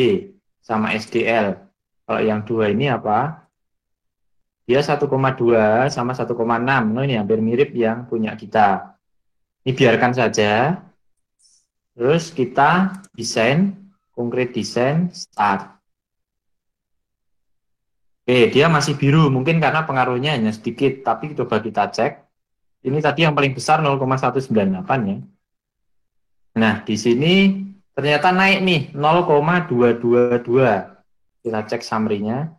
sama SDL. Kalau yang 2 ini apa? Dia 1,2 sama 1,6. Nah, ini hampir mirip yang punya kita. Ini biarkan saja. Terus kita desain, concrete design, start. Oke, dia masih biru. Mungkin karena pengaruhnya hanya sedikit, tapi coba kita cek. Ini tadi yang paling besar 0,198 ya. Nah, di sini ternyata naik nih 0,222. Kita cek summary-nya.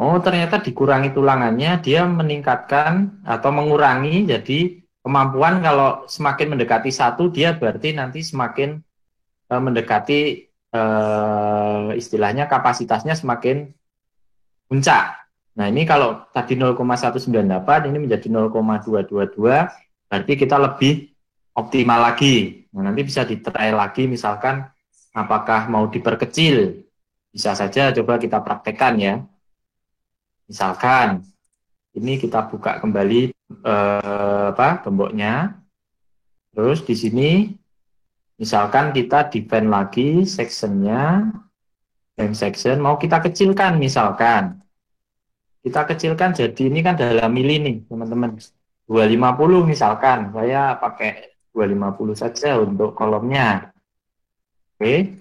Oh, ternyata dikurangi tulangannya, dia meningkatkan atau mengurangi. Jadi kemampuan kalau semakin mendekati 1, dia berarti nanti semakin mendekati istilahnya kapasitasnya semakin puncak. Nah, ini kalau tadi 0,198, ini menjadi 0,222, berarti kita lebih optimal lagi. Nah, nanti bisa di-try lagi, misalkan apakah mau diperkecil. Bisa saja, coba kita praktekkan ya. Misalkan, ini kita buka kembali gemboknya. Terus di sini, misalkan kita define lagi sectionnya, frame section, mau kita kecilkan misalkan. Kita kecilkan jadi ini kan dalam mili nih teman-teman, 250 misalkan, saya pakai 250 saja untuk kolomnya. Oke,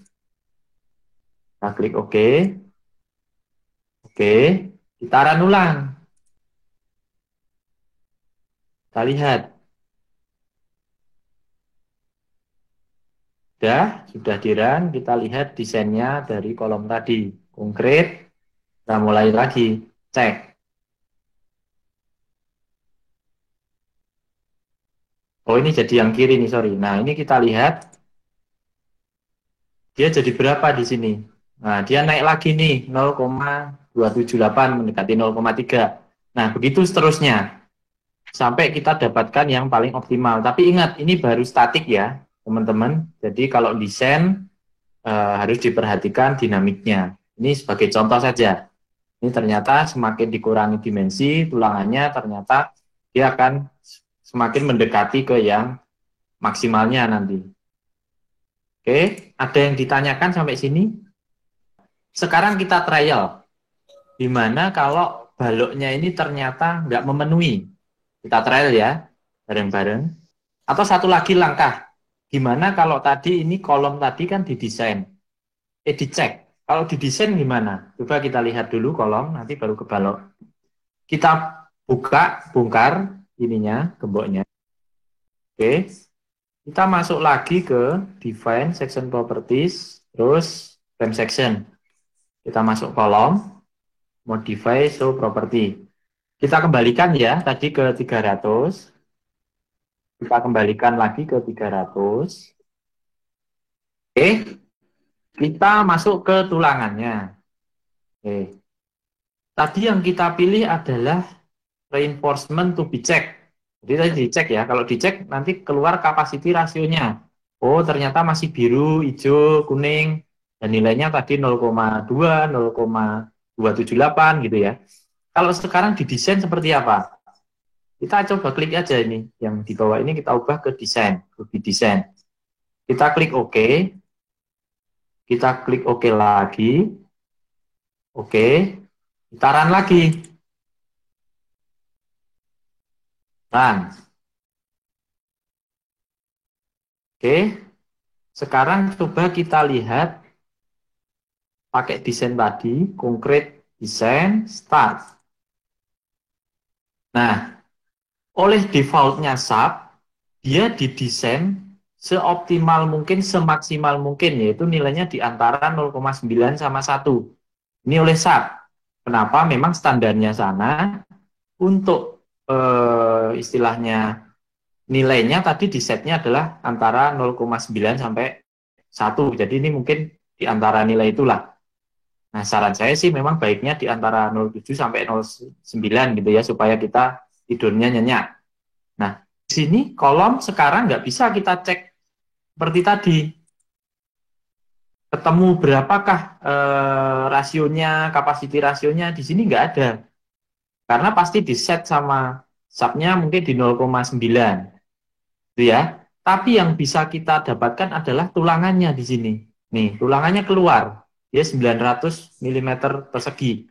kita klik OK. Oke, kita run ulang. Kita lihat. Sudah di run, kita lihat desainnya dari kolom tadi. Konkret, kita mulai lagi, cek. Oh, ini jadi yang kiri nih, sorry. Nah, ini kita lihat. Dia jadi berapa di sini? Nah, dia naik lagi nih, 0,278 mendekati 0,3. Nah, begitu seterusnya. Sampai kita dapatkan yang paling optimal. Tapi ingat, ini baru statik ya, teman-teman. Jadi kalau desain harus diperhatikan dinamiknya. Ini sebagai contoh saja. Ini ternyata semakin dikurangi dimensi tulangannya, ternyata dia akan semakin mendekati ke yang maksimalnya nanti. Oke, ada yang ditanyakan sampai sini? Sekarang kita trial. Gimana kalau baloknya ini ternyata nggak memenuhi? Kita trial ya, bareng-bareng. Atau satu lagi langkah. Gimana kalau tadi ini kolom tadi kan didesain. Dicek. Kalau didesain gimana? Coba kita lihat dulu kolom, nanti baru ke balok. Kita buka, bongkar ininya, gemboknya. Oke. Kita masuk lagi ke Define Section Properties, terus Frame Section. Kita masuk kolom. modify show property. Kita kembalikan ya tadi ke 300. Kita kembalikan lagi ke 300. Oke, kita masuk ke tulangannya. Oke. Tadi yang kita pilih adalah reinforcement to be check. Jadi tadi dicek ya. Kalau dicek nanti keluar capacity rasionya. Oh, ternyata masih biru, hijau, kuning, dan nilainya tadi 0,2, 0,278 gitu ya. Kalau sekarang didesain seperti apa? Kita coba klik aja ini. Yang di bawah ini kita ubah ke desain, lebih desain. Kita klik OK. Kita klik OK lagi. Oke. Kita run lagi. Run. Oke. Sekarang coba kita lihat pakai desain tadi, concrete desain, start. Nah, oleh defaultnya SAP, dia didesain seoptimal mungkin, semaksimal mungkin, yaitu nilainya di antara 0,9 sama 1. Ini oleh SAP. Kenapa? Memang standarnya sana untuk istilahnya nilainya tadi di setnya adalah antara 0,9 sampai 1. Jadi ini mungkin di antara nilai itulah. Nah, saran saya sih memang baiknya di antara 0,7 sampai 0,9 gitu ya, supaya kita tidurnya nyenyak. Nah, di sini kolom sekarang nggak bisa kita cek seperti tadi. Ketemu berapakah rasionya, kapasiti rasionya, di sini nggak ada. Karena pasti di set sama subnya mungkin di 0,9. Gitu ya. Tapi yang bisa kita dapatkan adalah tulangannya di sini. Nih, tulangannya keluar. Dia 900 mm persegi.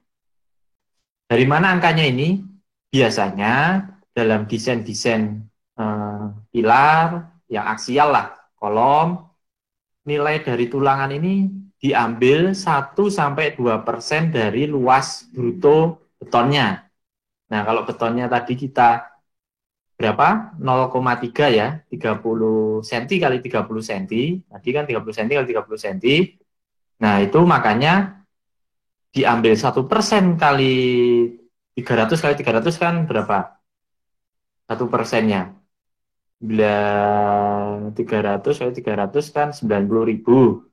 Dari mana angkanya ini? Biasanya dalam desain-desain pilar yang aksial lah, kolom, nilai dari tulangan ini diambil 1-2% dari luas bruto betonnya. Nah, kalau betonnya tadi kita berapa? 0,3 ya, 30 cm kali 30 cm. Tadi kan 30 cm kali 30 cm. Nah, itu makanya diambil 1% kali 300 kali 300 kan berapa? 1%-nya. Bila 300 kali 300 kan 90.000.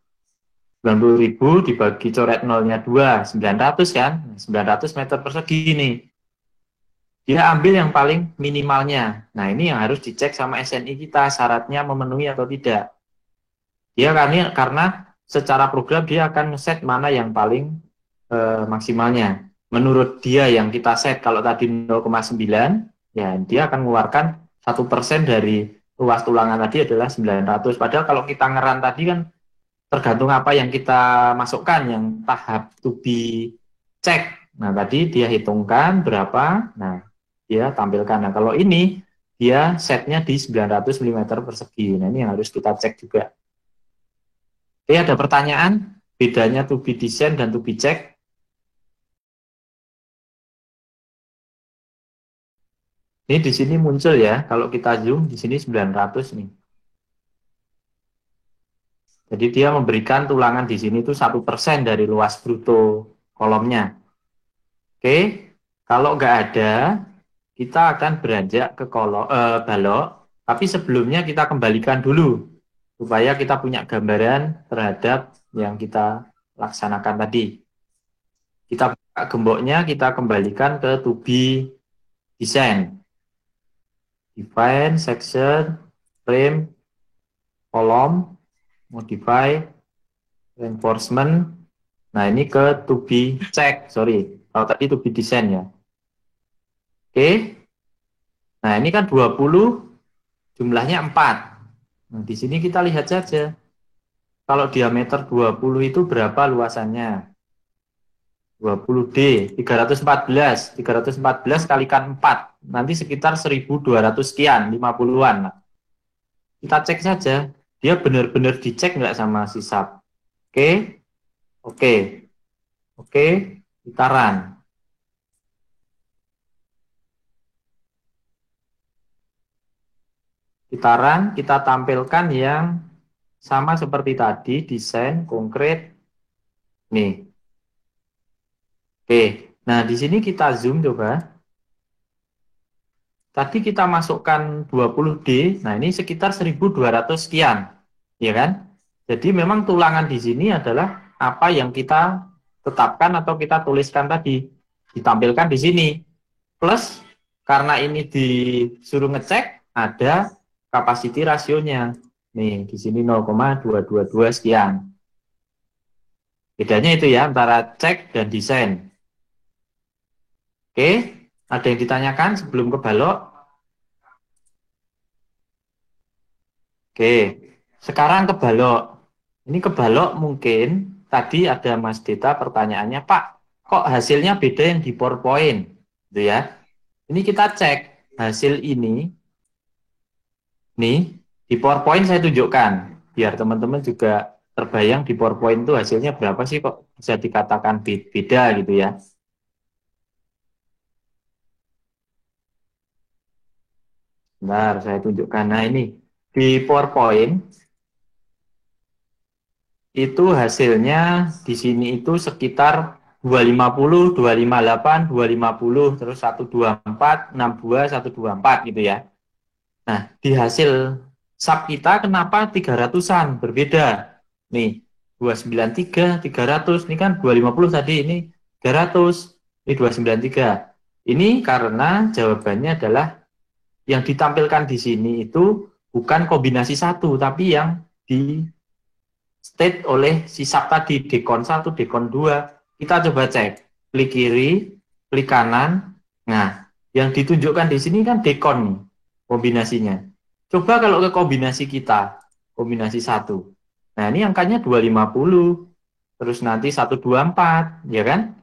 90.000 dibagi coret nolnya 2, 900 kan? 900 meter persegi ini. Dia ambil yang paling minimalnya. Nah, ini yang harus dicek sama SNI kita, syaratnya memenuhi atau tidak. Dia karena secara program dia akan set mana yang paling maksimalnya. Menurut dia yang kita set, kalau tadi 0,9, ya dia akan mengeluarkan 1% dari luas tulangan tadi adalah 900. Padahal kalau kita ngeran tadi kan tergantung apa yang kita masukkan, yang tahap to be check. Nah, tadi dia hitungkan berapa, nah, dia tampilkan. Nah, kalau ini, dia setnya di 900 mm persegi. Nah, ini yang harus kita cek juga. Oke, ada pertanyaan? Bedanya to be design dan to be check? Ini di sini muncul ya, kalau kita zoom, di sini 900 nih. Jadi dia memberikan tulangan di sini itu 1% dari luas bruto kolomnya. Oke, kalau nggak ada, kita akan beranjak ke balok, tapi sebelumnya kita kembalikan dulu, supaya kita punya gambaran terhadap yang kita laksanakan tadi. Kita buka gemboknya, kita kembalikan ke to be design. Define, section, frame, kolom, modify, reinforcement. Nah, ini ke to be check, sorry. Kalau tadi to be design ya. Oke. Nah, ini kan 20, jumlahnya 4. Nah, di sini kita lihat saja. Kalau diameter 20 itu berapa luasannya? 20D, 314. 314 kalikan 4. Nanti sekitar 1.200 sekian, 50-an. Kita cek saja. Dia benar-benar dicek nggak sama si SAP. Oke. Oke. Oke. Kita run. Kita run, kita tampilkan yang sama seperti tadi, desain, konkret. Nih. Oke, Nah, di sini kita zoom coba. Tadi kita masukkan 20D, nah ini sekitar 1200 sekian, ya kan? Jadi memang tulangan di sini adalah apa yang kita tetapkan atau kita tuliskan tadi, ditampilkan di sini. Plus, karena ini disuruh ngecek, ada capacity rasionya. Nih, di sini 0,222 sekian. Bedanya itu ya, antara cek dan desain. Oke, ada yang ditanyakan sebelum ke balok? Oke, sekarang ke balok. Ini ke balok mungkin tadi ada Mas Deta pertanyaannya, Pak, kok hasilnya beda yang di PowerPoint? Gitu ya. Ini kita cek hasil ini, nih, di PowerPoint saya tunjukkan, biar teman-teman juga terbayang di PowerPoint itu hasilnya berapa sih kok bisa dikatakan beda gitu ya. Bentar, saya tunjukkan. Nah ini, di PowerPoint, itu hasilnya di sini itu sekitar 250, 258, 250, terus 124, 62, 124 gitu ya. Nah, di hasil sub kita kenapa 300-an berbeda? Nih, 293, 300, ini kan 250 tadi, ini 300, ini 293. Ini karena jawabannya adalah yang ditampilkan di sini itu bukan kombinasi satu, tapi yang di state oleh si sub tadi, dekon 1, dekon 2. Kita coba cek, klik kiri, klik kanan. Nah, yang ditunjukkan di sini kan dekon nih, kombinasinya. Coba kalau ke kombinasi kita, kombinasi 1. Nah, ini angkanya 250, terus nanti 124, ya kan?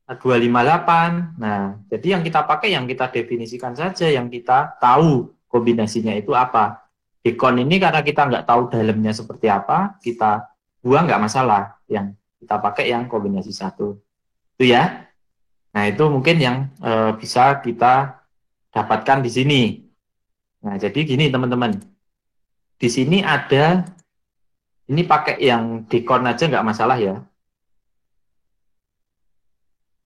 258. Nah, jadi yang kita pakai, yang kita definisikan saja, yang kita tahu kombinasinya itu apa. Dekon ini karena kita nggak tahu dalamnya seperti apa, kita buang nggak masalah. Yang kita pakai yang kombinasi 1. Itu ya. Nah, itu mungkin yang bisa kita dapatkan di sini. Nah, jadi gini teman-teman. Di sini ada, ini pakai yang dekon aja nggak masalah ya.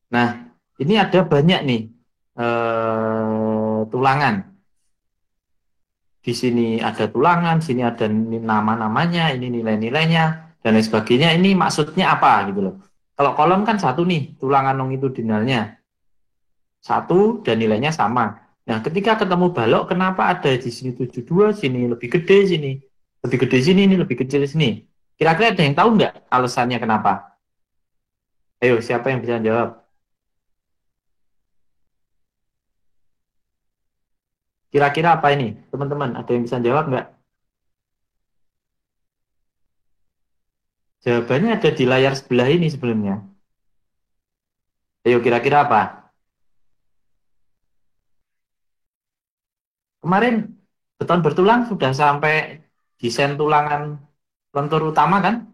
Nah, ini ada banyak nih tulangan. Di sini ada tulangan, sini ada nama-namanya, ini nilai-nilainya, dan lain sebagainya. Ini maksudnya apa gitu loh. Kalau kolom kan satu nih, tulangan longitudinalnya. Satu dan nilainya sama. Nah, ketika ketemu balok, kenapa ada di sini 72, sini lebih gede, sini lebih gede sini, ini lebih kecil sini. Kira-kira ada yang tahu nggak alasannya kenapa? Ayo, siapa yang bisa jawab? Kira-kira apa ini? Teman-teman, ada yang bisa jawab nggak? Jawabannya ada di layar sebelah ini sebelumnya. Ayo, kira-kira apa? Kemarin beton bertulang sudah sampai desain tulangan lentur utama kan?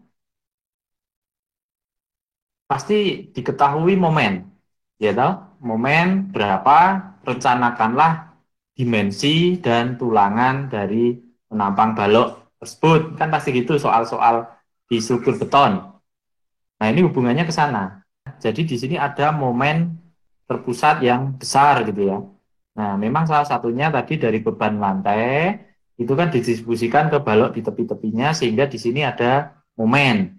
Pasti diketahui momen. Ya tahu? Momen berapa, rencanakanlah dimensi dan tulangan dari penampang balok tersebut. Kan pasti gitu soal-soal di struktur beton. Nah, ini hubungannya ke sana. Jadi di sini ada momen terpusat yang besar gitu ya. Nah, memang salah satunya tadi dari beban lantai itu kan didistribusikan ke balok di tepi-tepinya sehingga di sini ada momen.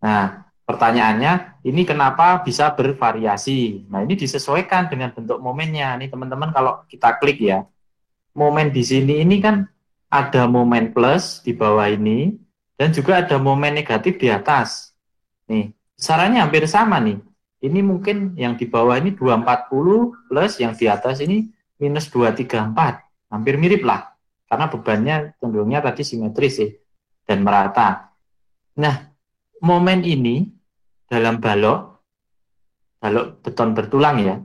Nah, pertanyaannya ini kenapa bisa bervariasi? Nah, ini disesuaikan dengan bentuk momennya. Nih teman-teman kalau kita klik ya, momen di sini ini kan ada momen plus di bawah ini dan juga ada momen negatif di atas. Nih, besarannya hampir sama nih. Ini mungkin yang di bawah ini 240 plus yang di atas ini minus 234. Hampir mirip lah. Karena bebannya cenderungnya tadi simetris sih dan merata. Nah, momen ini dalam balok, balok beton bertulang ya.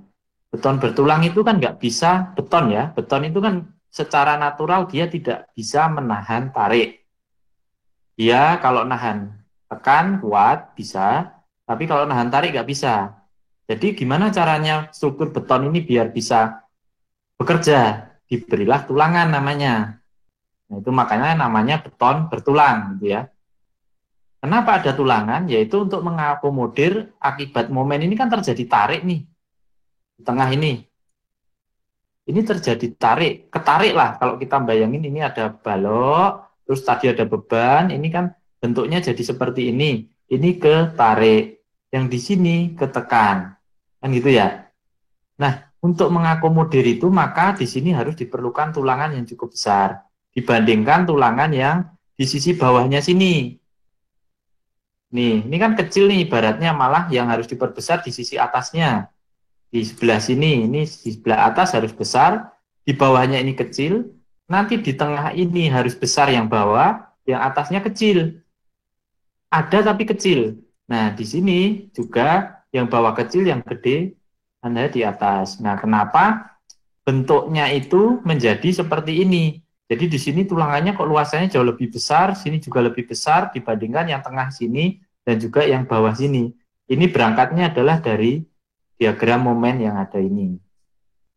Beton bertulang itu kan nggak bisa beton ya. Beton itu kan secara natural dia tidak bisa menahan tarik. Dia kalau nahan tekan kuat bisa, tapi kalau nahan tarik nggak bisa. Jadi gimana caranya struktur beton ini biar bisa bekerja? Diberilah tulangan namanya. Nah, itu makanya namanya beton bertulang gitu ya. Kenapa ada tulangan? Yaitu untuk mengakomodir akibat momen ini kan terjadi tarik nih di tengah ini. Ini terjadi tarik, ketarik lah kalau kita bayangin ini ada balok, terus tadi ada beban, ini kan bentuknya jadi seperti ini. Ini ketarik, yang di sini ketekan, kan gitu ya. Nah, untuk mengakomodir itu maka di sini harus diperlukan tulangan yang cukup besar dibandingkan tulangan yang di sisi bawahnya sini. Nih, ini kan kecil nih, ibaratnya malah yang harus diperbesar di sisi atasnya. Di sebelah sini, ini di sebelah atas harus besar, di bawahnya ini kecil, nanti di tengah ini harus besar yang bawah, yang atasnya kecil. Ada tapi kecil. Nah, di sini juga yang bawah kecil, yang gede ada di atas. Nah, kenapa bentuknya itu menjadi seperti ini? Jadi di sini tulangannya kok luasannya jauh lebih besar, sini juga lebih besar dibandingkan yang tengah sini dan juga yang bawah sini. Ini berangkatnya adalah dari diagram momen yang ada ini.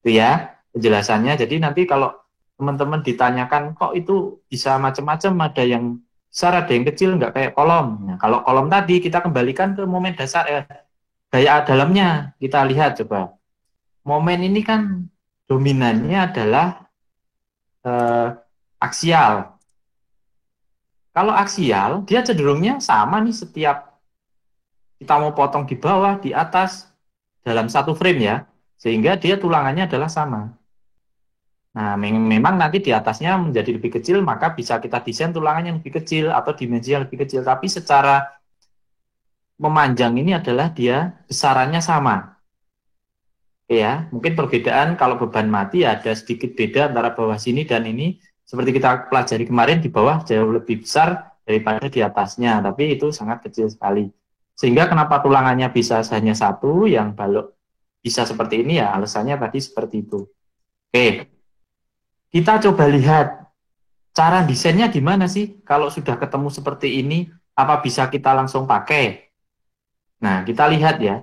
Itu ya penjelasannya. Jadi nanti kalau teman-teman ditanyakan kok itu bisa macam-macam, ada yang besar, ada yang kecil, nggak kayak kolom. Nah, kalau kolom tadi kita kembalikan ke momen dasar gaya dalamnya. Kita lihat coba. Momen ini kan dominannya adalah aksial. Kalau aksial, dia cenderungnya sama nih setiap kita mau potong di bawah, di atas, dalam satu frame ya. Sehingga dia tulangannya adalah sama. Nah, memang nanti di atasnya menjadi lebih kecil, maka bisa kita desain tulangannya lebih kecil atau dimensinya lebih kecil. Tapi secara memanjang ini adalah dia besarannya sama. Ya, mungkin perbedaan kalau beban mati ada sedikit beda antara bawah sini dan ini. Seperti kita pelajari kemarin, di bawah jauh lebih besar daripada di atasnya, tapi itu sangat kecil sekali. Sehingga kenapa tulangannya bisa hanya satu, yang balok bisa seperti ini ya, alasannya tadi seperti itu. Oke, kita coba lihat cara desainnya gimana sih kalau sudah ketemu seperti ini, apa bisa kita langsung pakai? Nah, kita lihat ya.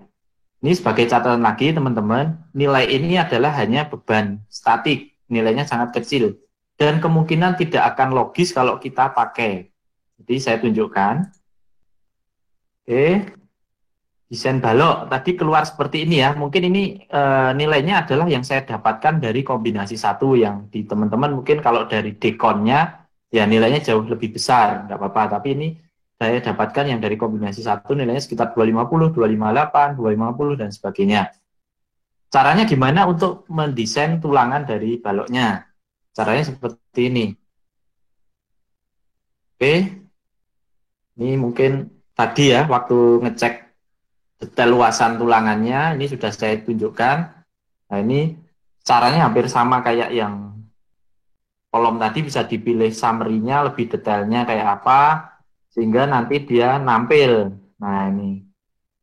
Ini sebagai catatan lagi teman-teman, nilai ini adalah hanya beban statik, nilainya sangat kecil. Dan kemungkinan tidak akan logis kalau kita pakai. Jadi saya tunjukkan. Oke, desain balok tadi keluar seperti ini ya. Mungkin ini nilainya adalah yang saya dapatkan dari kombinasi satu, yang di teman-teman mungkin kalau dari dekonnya ya nilainya jauh lebih besar, nggak apa-apa. Tapi ini saya dapatkan yang dari kombinasi satu nilainya sekitar 250, 258, 250 dan sebagainya. Caranya gimana untuk mendesain tulangan dari baloknya? Caranya seperti ini. Oke, ini mungkin tadi ya waktu ngecek detail luasan tulangannya, ini sudah saya tunjukkan. Nah, ini caranya hampir sama kayak yang kolom tadi, bisa dipilih summary-nya lebih detailnya kayak apa, sehingga nanti dia nampil. Nah, ini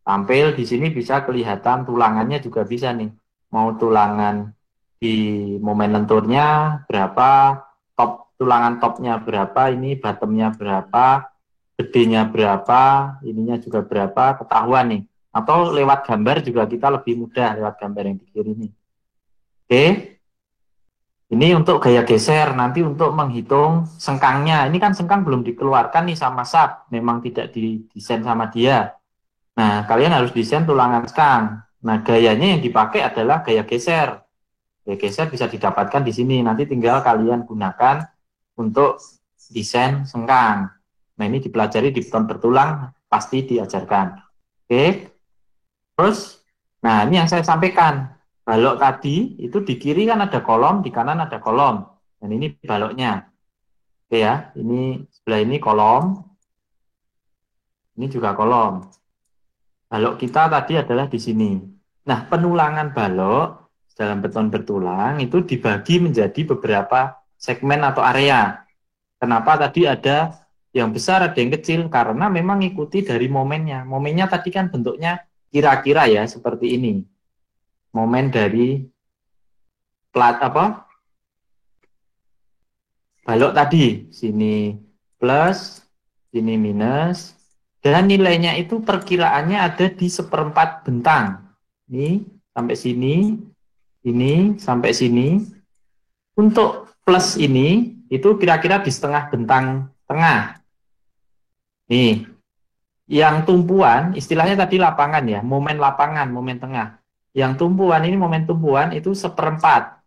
tampil di sini bisa kelihatan tulangannya juga bisa nih. Mau tulangan di momen lenturnya berapa, tulangan topnya berapa, ini bottomnya berapa, gedenya berapa, ininya juga berapa, ketahuan nih. Atau lewat gambar juga kita lebih mudah lewat gambar yang di kiri ini. Oke, ini untuk gaya geser. Nanti untuk menghitung sengkangnya, ini kan sengkang belum dikeluarkan nih sama SAP, memang tidak didesain sama dia. Nah, kalian harus desain tulangan sengkang. Nah, gayanya yang dipakai adalah gaya geser. Gaya geser bisa didapatkan di sini. Nanti tinggal kalian gunakan untuk desain sengkang. Nah, ini dipelajari di beton bertulang, pasti diajarkan. Oke. Terus, nah ini yang saya sampaikan. Balok tadi, itu di kiri kan ada kolom, di kanan ada kolom. Dan ini baloknya. Oke ya, ini sebelah ini kolom. Ini juga kolom. Balok kita tadi adalah di sini. Nah, penulangan balok dalam beton bertulang itu dibagi menjadi beberapa segmen atau area. Kenapa tadi ada yang besar, ada yang kecil? Karena memang ikuti dari momennya. Momennya tadi kan bentuknya kira-kira ya seperti ini. Momen dari plat apa? Balok tadi. Sini plus, sini minus. Dan nilainya itu perkiraannya ada di seperempat bentang. Ini sampai sini, ini sampai sini. Untuk plus ini itu kira-kira di setengah bentang tengah. Nih. Yang tumpuan, istilahnya tadi lapangan ya, momen lapangan, momen tengah. Yang tumpuan ini, momen tumpuan itu seperempat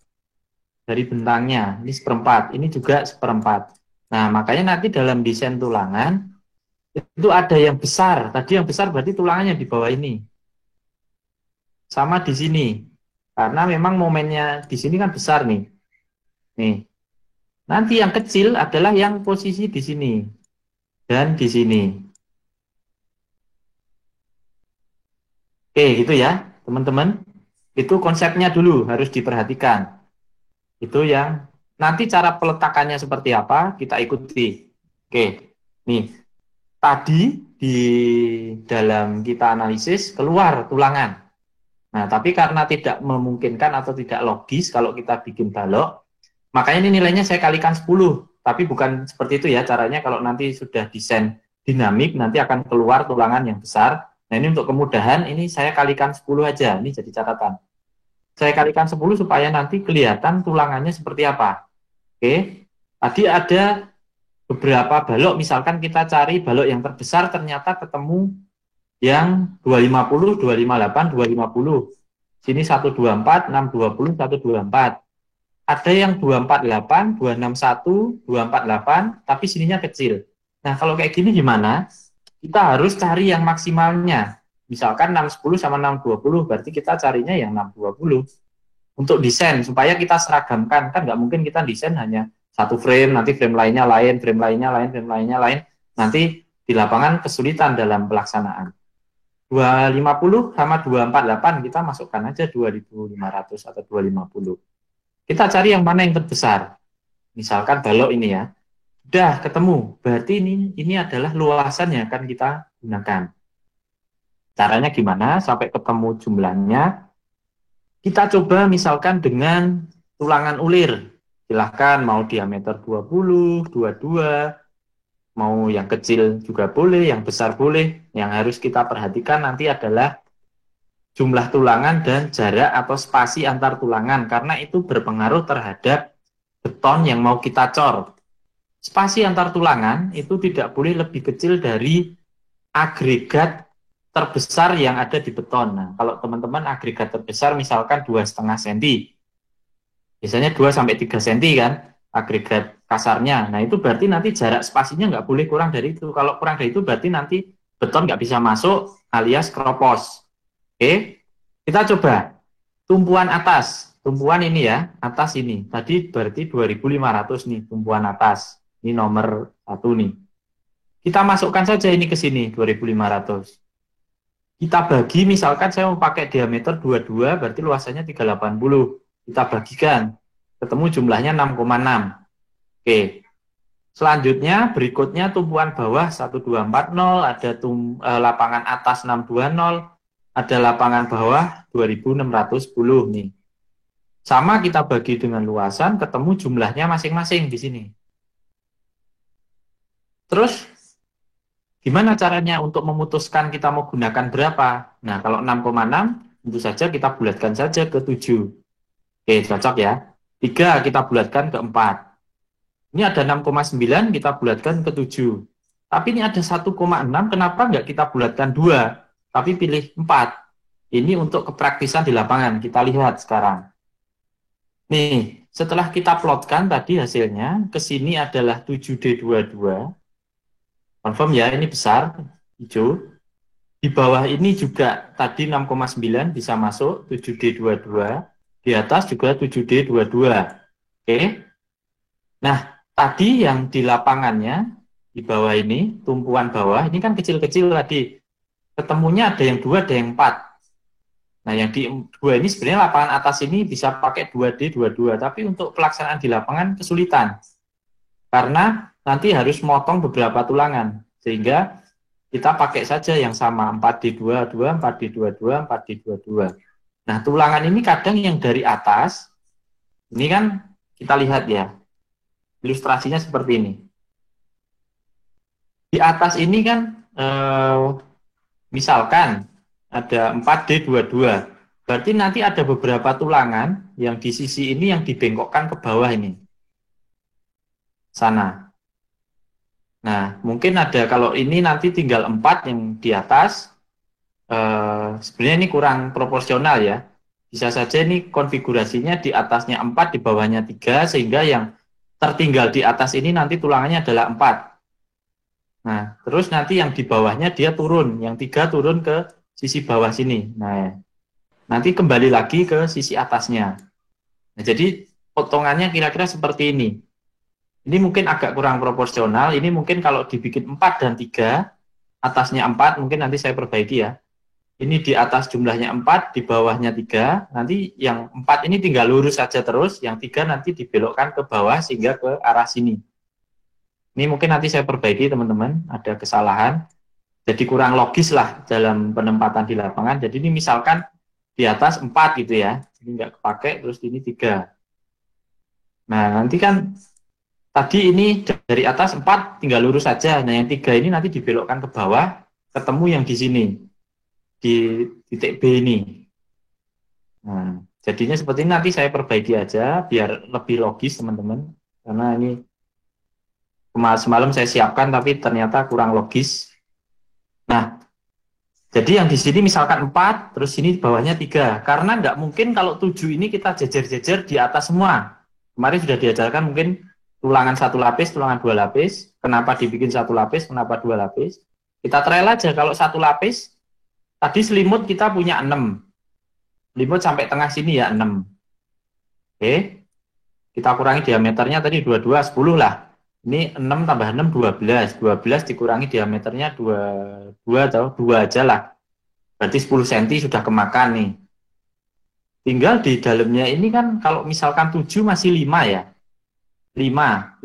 dari bentangnya. Ini seperempat, ini juga seperempat. Nah, makanya nanti dalam desain tulangan, itu ada yang besar. Tadi yang besar berarti tulangannya di bawah ini. Sama di sini. Karena memang momennya di sini kan besar nih. Nih. Nanti yang kecil adalah yang posisi di sini. Dan di sini. Oke, gitu ya, teman-teman. Itu konsepnya dulu harus diperhatikan. Itu yang nanti cara peletakannya seperti apa kita ikuti. Oke, nih tadi di dalam kita analisis keluar tulangan. Nah, tapi karena tidak memungkinkan atau tidak logis kalau kita bikin balok, makanya ini nilainya saya kalikan 10. Tapi bukan seperti itu ya caranya. Kalau nanti sudah desain dinamik nanti akan keluar tulangan yang besar. Nah, ini untuk kemudahan ini saya kalikan 10 aja. Ini jadi catatan. Saya kalikan 10 supaya nanti kelihatan tulangannya seperti apa. Oke. Tadi ada beberapa balok, misalkan kita cari balok yang terbesar ternyata ketemu yang 250, 258, 250. Sini 124, 620, 124. Ada yang 248, 261, 248, tapi sininya kecil. Nah, kalau kayak gini gimana? Kita harus cari yang maksimalnya. Misalkan 610 sama 620, berarti kita carinya yang 620. Untuk desain, supaya kita seragamkan. Kan nggak mungkin kita desain hanya satu frame, nanti frame lainnya lain, frame lainnya lain, frame lainnya lain. Nanti di lapangan kesulitan dalam pelaksanaan. 250 sama 248 kita masukkan aja 2500 atau 250. Kita cari yang mana yang terbesar. Misalkan balok ini ya. Udah ketemu. Berarti ini adalah luasan yang akan kita gunakan. Caranya gimana sampai ketemu jumlahnya? Kita coba misalkan dengan tulangan ulir. Silahkan mau diameter 20, 22, mau yang kecil juga boleh, yang besar boleh. Yang harus kita perhatikan nanti adalah jumlah tulangan dan jarak atau spasi antar tulangan, karena itu berpengaruh terhadap beton yang mau kita cor. Spasi antar tulangan itu tidak boleh lebih kecil dari agregat terbesar yang ada di beton. Nah, kalau teman-teman agregat terbesar misalkan 2,5 cm, biasanya 2 sampai 3 cm kan agregat kasarnya. Nah, itu berarti nanti jarak spasinya nggak boleh kurang dari itu. Kalau kurang dari itu berarti nanti beton nggak bisa masuk alias keropos. Oke, kita coba tumpuan atas. Tumpuan ini ya, atas ini. Tadi berarti 2500 nih tumpuan atas. Ini nomor 1 nih. Kita masukkan saja ini ke sini 2500. Kita bagi, misalkan saya mau pakai diameter 22, berarti luasannya 380. Kita bagikan, ketemu jumlahnya 6,6. Oke. Selanjutnya, berikutnya tumpuan bawah 1240, ada lapangan atas 620, ada lapangan bawah 2610 nih. Sama kita bagi dengan luasan, ketemu jumlahnya masing-masing di sini. Terus, gimana caranya untuk memutuskan kita mau gunakan berapa? Nah, kalau 6,6, tentu saja kita bulatkan saja ke 7. Oke, cocok ya. 3 kita bulatkan ke 4. Ini ada 6,9, kita bulatkan ke 7. Tapi ini ada 1,6, kenapa nggak kita bulatkan 2, tapi pilih 4? Ini untuk kepraktisan di lapangan, kita lihat sekarang. Nih, setelah kita plotkan tadi hasilnya, ke sini adalah 7D22. Confirm ya, ini besar, hijau. Di bawah ini juga tadi 6,9 bisa masuk, 7D22. Di atas juga 7D22. Oke. Nah, tadi yang di lapangannya, di bawah ini, tumpuan bawah, ini kan kecil-kecil tadi. Ketemunya ada yang 2, ada yang 4. Nah, yang di 2 ini sebenarnya lapangan atas ini bisa pakai 2D22. Tapi untuk pelaksanaan di lapangan kesulitan. Karena nanti harus motong beberapa tulangan, sehingga kita pakai saja yang sama 4D22, 4D22, 4D22. Nah, tulangan ini kadang yang dari atas, ini kan kita lihat ya, ilustrasinya seperti ini. Di atas ini kan, misalkan ada 4D22, berarti nanti ada beberapa tulangan yang di sisi ini yang dibengkokkan ke bawah ini. Sana. Nah, mungkin ada kalau ini nanti tinggal 4 yang di atas, sebenarnya ini kurang proporsional ya. Bisa saja ini konfigurasinya di atasnya 4, di bawahnya 3, sehingga yang tertinggal di atas ini nanti tulangannya adalah 4. Nah, terus nanti yang di bawahnya dia turun, yang 3 turun ke sisi bawah sini. Nah, nanti kembali lagi ke sisi atasnya. Nah, jadi potongannya kira-kira seperti ini. Ini mungkin agak kurang proporsional. Ini mungkin kalau dibikin 4 dan 3, atasnya 4, mungkin nanti saya perbaiki ya. Ini di atas jumlahnya 4, di bawahnya 3. Nanti yang 4 ini tinggal lurus saja terus, yang 3 nanti dibelokkan ke bawah sehingga ke arah sini. Ini mungkin nanti saya perbaiki teman-teman, ada kesalahan. Jadi kurang logis lah dalam penempatan di lapangan. Jadi ini misalkan di atas 4 gitu ya. Ini nggak kepake, terus ini 3. Nah, nanti kan tadi ini dari atas 4 tinggal lurus saja. Nah, yang 3 ini nanti dibelokkan ke bawah, ketemu yang di sini, di titik B ini. Nah, jadinya seperti ini, nanti saya perbaiki aja biar lebih logis teman-teman. Karena ini semalam saya siapkan tapi ternyata kurang logis. Nah, jadi yang di sini misalkan 4, terus sini bawahnya 3. Karena nggak mungkin kalau 7 ini kita jejer-jejer di atas semua. Kemarin sudah diajarkan mungkin tulangan 1 lapis, tulangan 2 lapis. Kenapa dibikin 1 lapis, kenapa 2 lapis? Kita trial aja, kalau 1 lapis, tadi selimut kita punya 6. Selimut sampai tengah sini ya 6. Oke, kita kurangi diameternya tadi 22, 10 lah. Ini 6 tambah 6, 12. 12 dikurangi diameternya 2 atau 2 aja lah. Berarti 10 cm sudah kemakan nih. Tinggal di dalamnya ini kan kalau misalkan 7 masih 5 ya. 5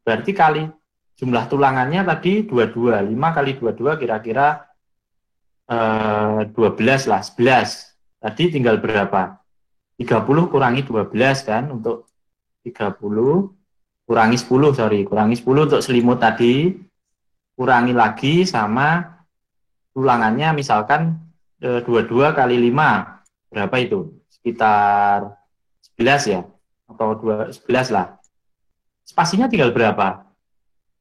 berarti kali jumlah tulangannya tadi 22. 5 kali 22 kira-kira 12 lah, 11. Tadi tinggal berapa? 30 kurangi 12 kan untuk 30 kurangi 10, sorry, kurangi 10 untuk selimut tadi, kurangi lagi sama tulangannya misalkan 22 kali 5, berapa itu? Sekitar 11 ya, atau 11 lah. Spasinya tinggal berapa?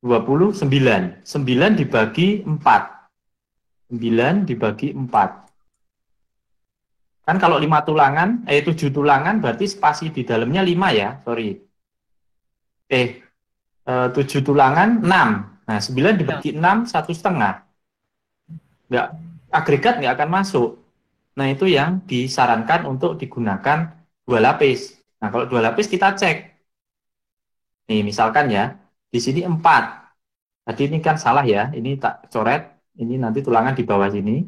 29. 9 dibagi 4. 9 dibagi 4. Kan kalau 5 tulangan, 7 tulangan berarti spasi di dalamnya 5 ya, sorry. 7 tulangan 6. Nah, 9 dibagi 6, 1,5. Nggak, agregat nggak akan masuk. Nah, itu yang disarankan untuk digunakan 2 lapis. Nah, kalau 2 lapis kita cek. Nih, misalkan ya, di sini 4. Tadi ini kan salah ya, ini tak coret, ini nanti tulangan di bawah sini.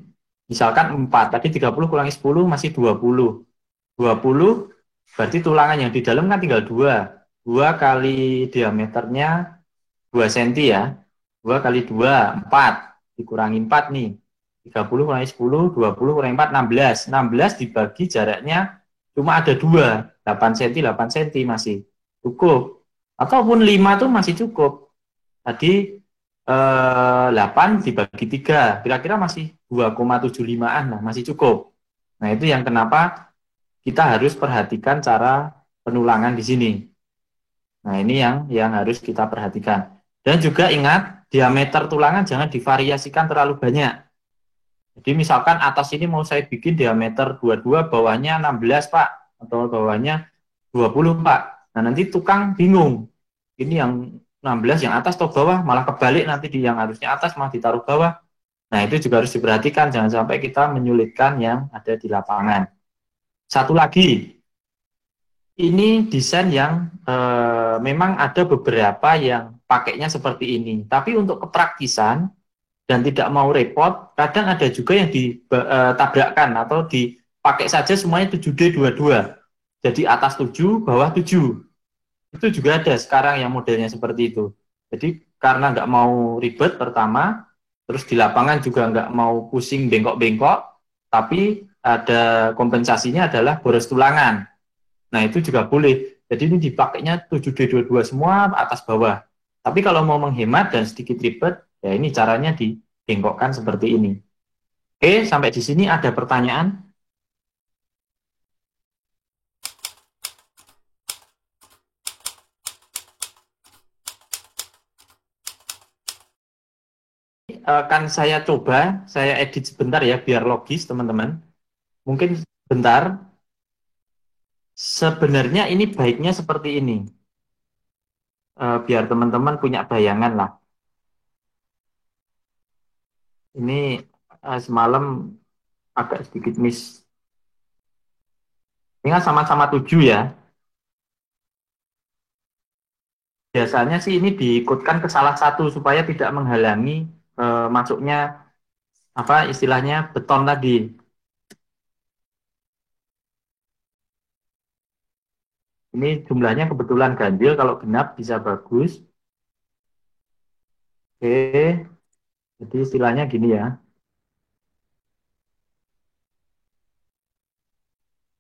Misalkan 4, tadi 30 kurangi 10 masih 20. 20 berarti tulangan yang di dalam kan tinggal 2. 2 kali diameternya 2 cm ya. 2 kali 2, 4. Dikurangi 4 nih. 30 kurangi 10, 20 kurangi 4, 16. 16 dibagi jaraknya cuma ada 2. 8 cm, 8 cm masih cukup. Ataupun 5 tuh masih cukup. Tadi 8 dibagi 3. Kira-kira masih 2,75-an lah, masih cukup. Nah, itu yang kenapa kita harus perhatikan cara penulangan di sini. Nah, ini yang harus kita perhatikan. Dan juga ingat, diameter tulangan jangan divariasikan terlalu banyak. Jadi misalkan atas ini mau saya bikin diameter 22, bawahnya 16, Pak. Atau bawahnya 20, Pak. Nah, nanti tukang bingung. Ini yang 16 yang atas atau bawah, malah kebalik nanti di yang harusnya atas malah ditaruh bawah. Nah, itu juga harus diperhatikan. Jangan sampai kita menyulitkan yang ada di lapangan. Satu lagi, ini desain yang memang ada beberapa yang pakainya seperti ini. Tapi untuk kepraktisan dan tidak mau repot, kadang ada juga yang ditabrakkan atau dipakai saja semuanya 7D 22. Jadi atas 7, bawah 7. Itu juga ada sekarang yang modelnya seperti itu. Jadi karena nggak mau ribet pertama, terus di lapangan juga nggak mau pusing bengkok-bengkok, tapi ada kompensasinya adalah boros tulangan. Nah, itu juga boleh. Jadi ini dipakainya 7D22 semua atas bawah. Tapi kalau mau menghemat dan sedikit ribet, ya ini caranya dibengkokkan seperti ini. Oke, sampai di sini ada pertanyaan? kan saya coba, saya edit sebentar ya biar logis teman-teman. Mungkin sebentar. Sebenarnya ini baiknya seperti ini. Biar teman-teman punya bayangan lah. Ini semalam agak sedikit miss. Ini kan sama-sama 7 ya. Biasanya sih ini diikutkan ke salah satu supaya tidak menghalangi masuknya apa istilahnya beton tadi. Ini jumlahnya kebetulan ganjil, kalau genap bisa bagus. Oke, jadi istilahnya gini ya.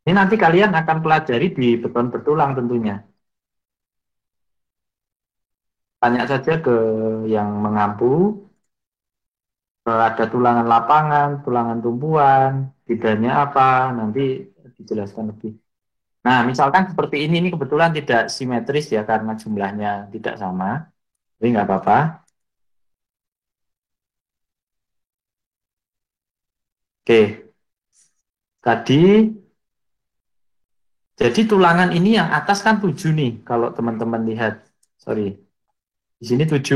Ini nanti kalian akan pelajari di beton bertulang tentunya. Tanya saja ke yang mengampu, ada tulangan lapangan, tulangan tumpuan, bedanya apa, nanti dijelaskan lebih. Nah, misalkan seperti ini kebetulan tidak simetris ya karena jumlahnya tidak sama, jadi nggak apa-apa. Oke, tadi jadi tulangan ini yang atas kan 7 nih, kalau teman-teman lihat. Sorry, di sini 7.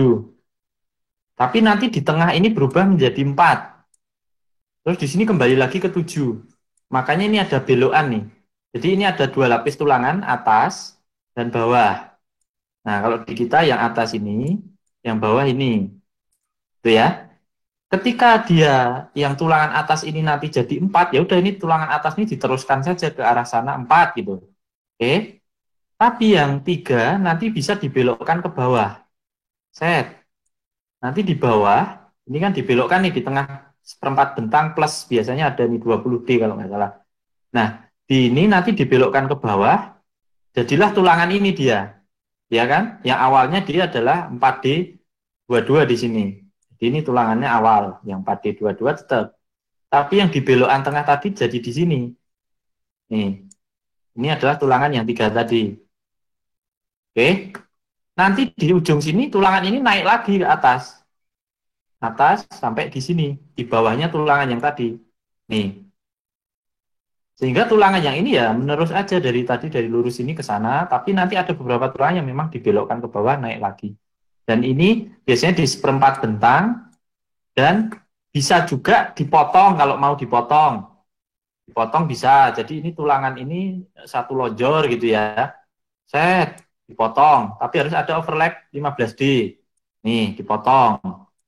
Tapi nanti di tengah ini berubah menjadi 4. Terus di sini kembali lagi ke 7. Makanya ini ada belokan nih. Jadi ini ada 2 lapis tulangan, atas dan bawah. Nah, kalau di kita yang atas ini, yang bawah ini. Itu ya. Ketika dia yang tulangan atas ini nanti jadi 4, ya udah ini tulangan atas ini diteruskan saja ke arah sana 4 gitu. Oke. Tapi yang 3 nanti bisa dibelokkan ke bawah. Set. Nanti di bawah, ini kan dibelokkan nih di tengah seperempat bentang plus biasanya ada nih 20D kalau nggak salah. Nah, di ini nanti dibelokkan ke bawah, jadilah tulangan ini dia. Ya kan? Yang awalnya dia adalah 4D 22 di sini. Jadi ini tulangannya awal, yang 4D 22 tetap. Tapi yang dibelokkan tengah tadi jadi di sini. Nih. Ini adalah tulangan yang 3 tadi. Oke. Nanti di ujung sini tulangan ini naik lagi ke atas. Atas sampai di sini. Di bawahnya tulangan yang tadi. Nih. Sehingga tulangan yang ini ya menerus aja dari tadi dari lurus ini ke sana, tapi nanti ada beberapa tulangan yang memang dibelokkan ke bawah naik lagi. Dan ini biasanya di seperempat bentang dan bisa juga dipotong kalau mau dipotong. Dipotong bisa. Jadi ini tulangan ini satu lonjor gitu ya. Set, dipotong, tapi harus ada overlap 15D. Nih, dipotong.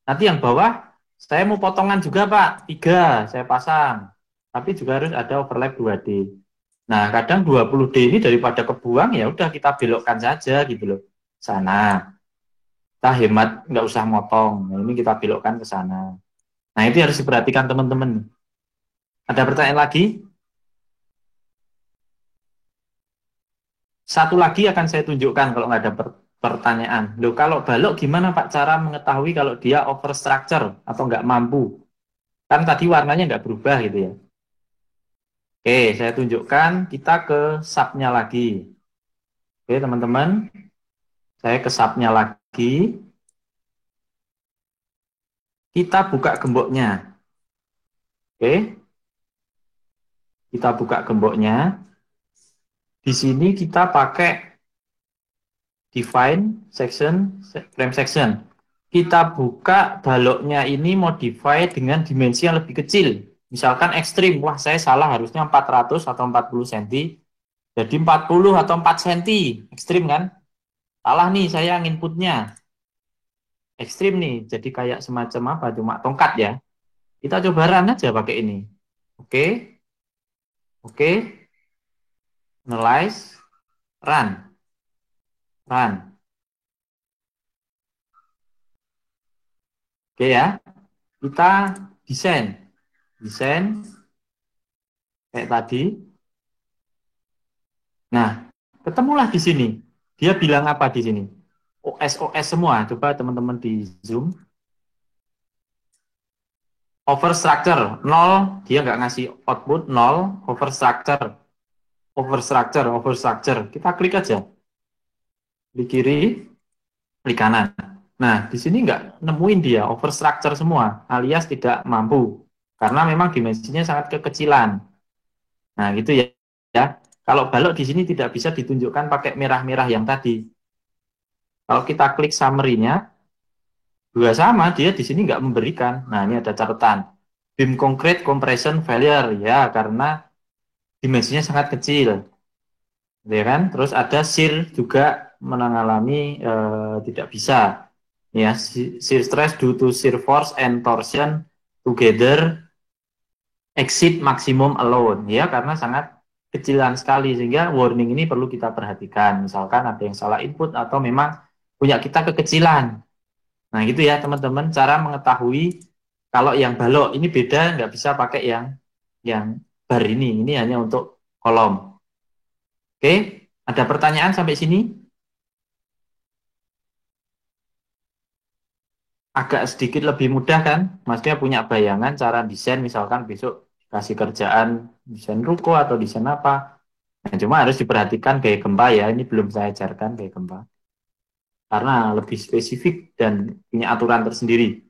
Nanti yang bawah saya mau potongan juga, Pak. 3 saya pasang. Tapi juga harus ada overlap 2D. Nah, kadang 20D ini daripada kebuang, ya udah kita belokkan saja gitu loh. Sana. Kita hemat, nggak usah motong. Nah, ini kita belokkan ke sana. Nah, itu harus diperhatikan teman-teman. Ada pertanyaan lagi? Satu lagi akan saya tunjukkan kalau nggak ada pertanyaan. Loh, kalau balok gimana Pak cara mengetahui kalau dia overstructure atau nggak mampu? Kan tadi warnanya nggak berubah gitu ya. Oke, saya tunjukkan kita ke subnya lagi. Oke, teman-teman. Saya ke subnya lagi. Kita buka gemboknya. Oke. Kita buka gemboknya. Di sini kita pakai define section, frame section. Kita buka baloknya ini modify dengan dimensi yang lebih kecil. Misalkan ekstrim, wah saya salah harusnya 400 atau 40 cm. Jadi 40 atau 4 cm. Ekstrim kan? Salah nih saya inputnya. Ekstrim nih, jadi kayak semacam apa, cuma tongkat ya. Kita coba run aja pakai ini. Oke. Oke. Analyze. Run. Run. Oke ya. Kita desain. Desain. Kayak tadi. Nah, ketemulah di sini. Dia bilang apa di sini? OS semua. Coba teman-teman di zoom. Overstructure 0, dia nggak ngasih output 0. Overstructure, overstructure. Kita klik aja. Klik kiri, klik kanan. Nah, di sini nggak nemuin dia overstructure semua, alias tidak mampu. Karena memang dimensinya sangat kekecilan. Nah, gitu ya. Ya. Kalau balok di sini tidak bisa ditunjukkan pakai merah-merah yang tadi. Kalau kita klik summary-nya, juga sama, dia di sini nggak memberikan. Nah, ini ada catatan. Beam concrete compression failure, ya, karena dimensinya sangat kecil. Ya kan? Terus ada shear juga mengalami tidak bisa. Ya, shear stress due to shear force and torsion together exceed maximum alone, ya, karena sangat kecilan sekali, sehingga warning ini perlu kita perhatikan. Misalkan ada yang salah input atau memang punya kita kekecilan. Nah, gitu ya teman-teman, cara mengetahui kalau yang balok ini beda, nggak bisa pakai yang bar ini hanya untuk kolom. Oke, ada pertanyaan sampai sini? Agak sedikit lebih mudah kan? Maksudnya punya bayangan cara desain, misalkan besok kasih kerjaan desain ruko atau desain apa. Nah, cuma harus diperhatikan gaya gempa ya, ini belum saya ajarkan gaya gempa. Karena lebih spesifik dan punya aturan tersendiri.